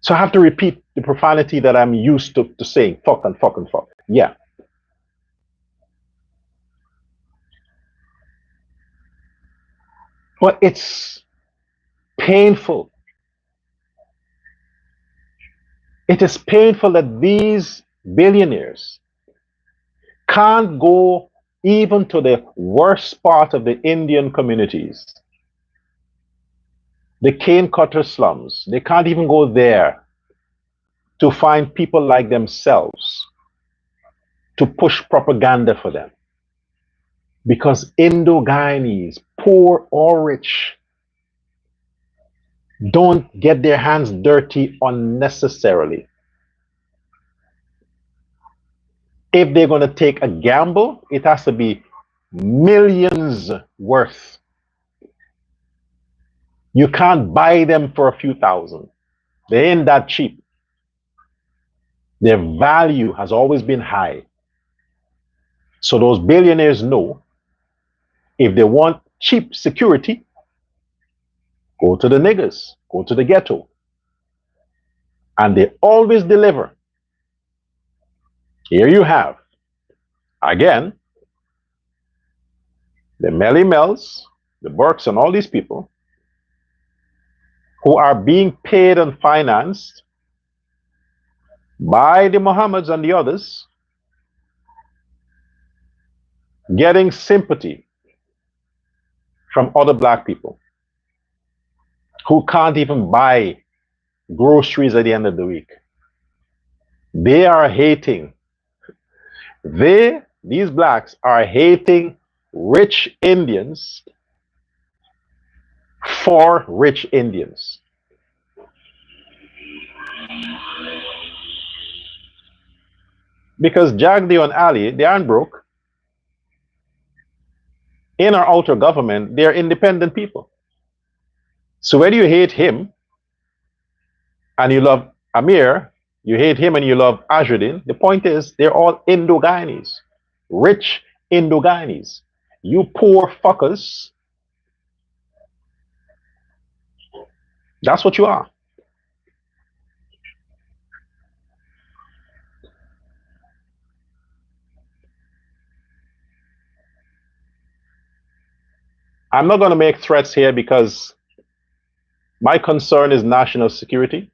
So I have to repeat the profanity that I'm used to saying, fuck and fuck and fuck. Yeah. But it's painful. It is painful that these billionaires can't go even to the worst part of the Indian communities, the cane cutter slums. They can't even go there to find people like themselves to push propaganda for them. Because Indo-Guyanese, poor or rich, don't get their hands dirty unnecessarily. If they're going to take a gamble, it has to be millions worth. You can't buy them for a few thousand. They ain't that cheap. Their value has always been high. So those billionaires know if they want cheap security, go to the niggers, go to the ghetto. And they always deliver. Here you have, again, the Melly Mels, the Burks, and all these people who are being paid and financed by the Mohammeds and the others, getting sympathy from other black people who can't even buy groceries at the end of the week. They are hating. These blacks are hating rich Indians for rich Indians. Because Jagdeo and Ali, they aren't broke. In our outer government, they're independent people. So whether you hate him and you love Amir, you hate him and you love Ajudin, the point is they're all Indo-Guyanese, rich Indo-Guyanese. You poor fuckers, that's what you are. I'm not going to make threats here because my concern is national security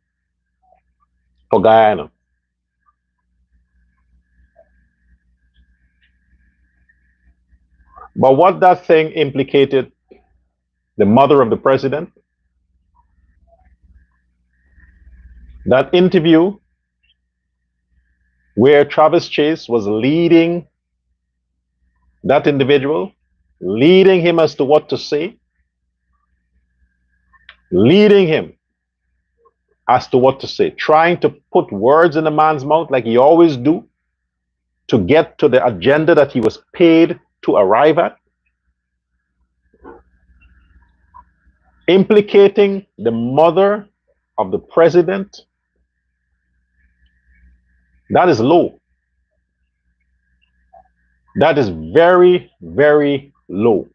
for Guyana. But what that thing implicated the mother of the president, that interview where Travis Chase was leading that individual, leading him as to what to say, leading him as to what to say, trying to put words in the man's mouth like he always do to get to the agenda that he was paid to arrive at, implicating the mother of the president. That is low. That is very, very low.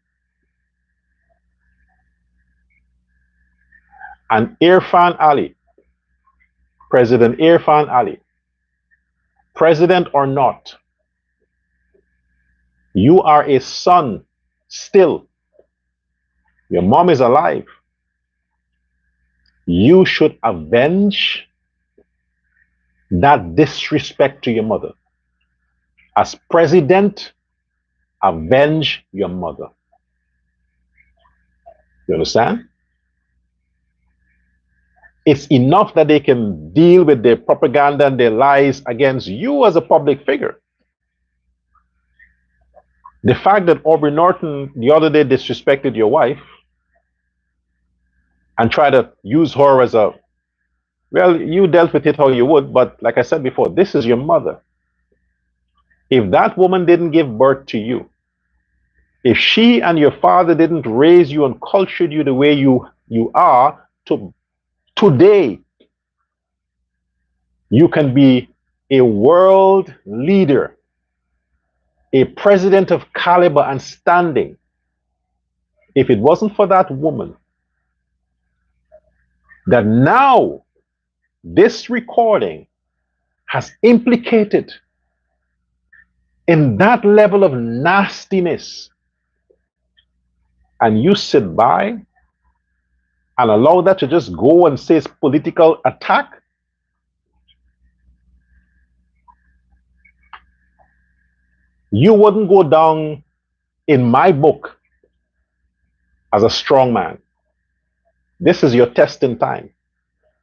And Irfan Ali, President Irfan Ali, president or not, you are a son still. Your mom is alive. You should avenge that disrespect to your mother. As president, avenge your mother. You understand? It's enough that they can deal with their propaganda and their lies against you as a public figure. The fact that Aubrey Norton the other day disrespected your wife and tried to use her as a, well, you dealt with it how you would, but like I said before, this is your mother. If that woman didn't give birth to you, if she and your father didn't raise you and cultured you the way you are, to today, you can be a world leader, a president of caliber and standing. If it wasn't for that woman, that now this recording has implicated in that level of nastiness, and you sit by and allow that to just go and say it's political attack, you wouldn't go down in my book as a strong man. This is your testing time.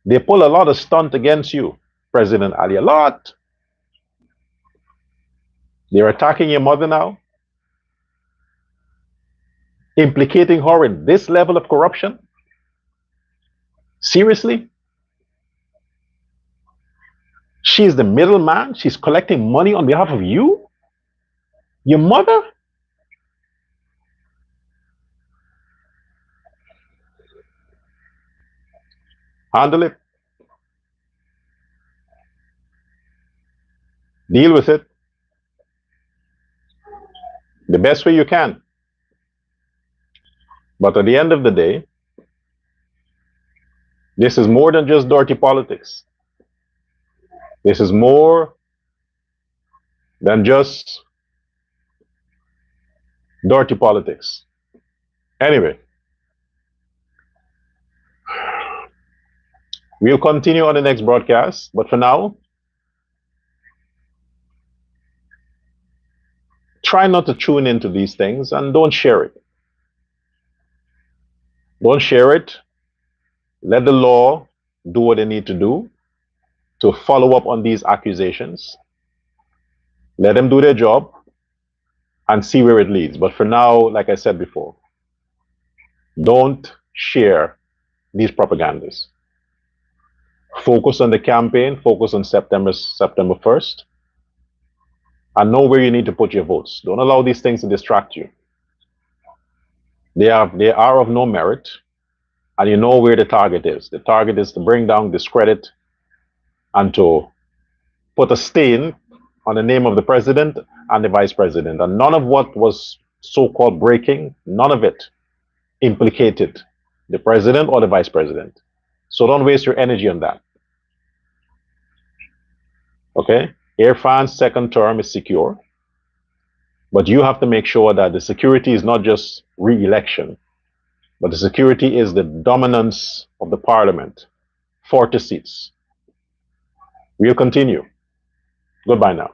They pull a lot of stunt against you, President Ali, a lot. They're attacking your mother now, implicating her in this level of corruption. Seriously? She's the middleman. She's collecting money on behalf of you? Your mother? Handle it. Deal with it the best way you can. But at the end of the day, this is more than just dirty politics. This is more than just dirty politics. Anyway, we'll continue on the next broadcast, but for now, try not to tune into these things and don't share it. Don't share it. Let the law do what they need to do to follow up on these accusations. Let them do their job and see where it leads. But for now, like I said before, don't share these propagandas. Focus on the campaign, focus on September 1st, and know where you need to put your votes. Don't allow these things to distract you. They are of no merit, and you know where the target is. The target is to bring down, discredit, and to put a stain on the name of the president and the vice president. And none of what was so-called breaking, none of it implicated the president or the vice president. So don't waste your energy on that. Okay? Irfan's second term is secure, but you have to make sure that the security is not just re-election, but the security is the dominance of the parliament, 40 seats. We'll continue. Goodbye now.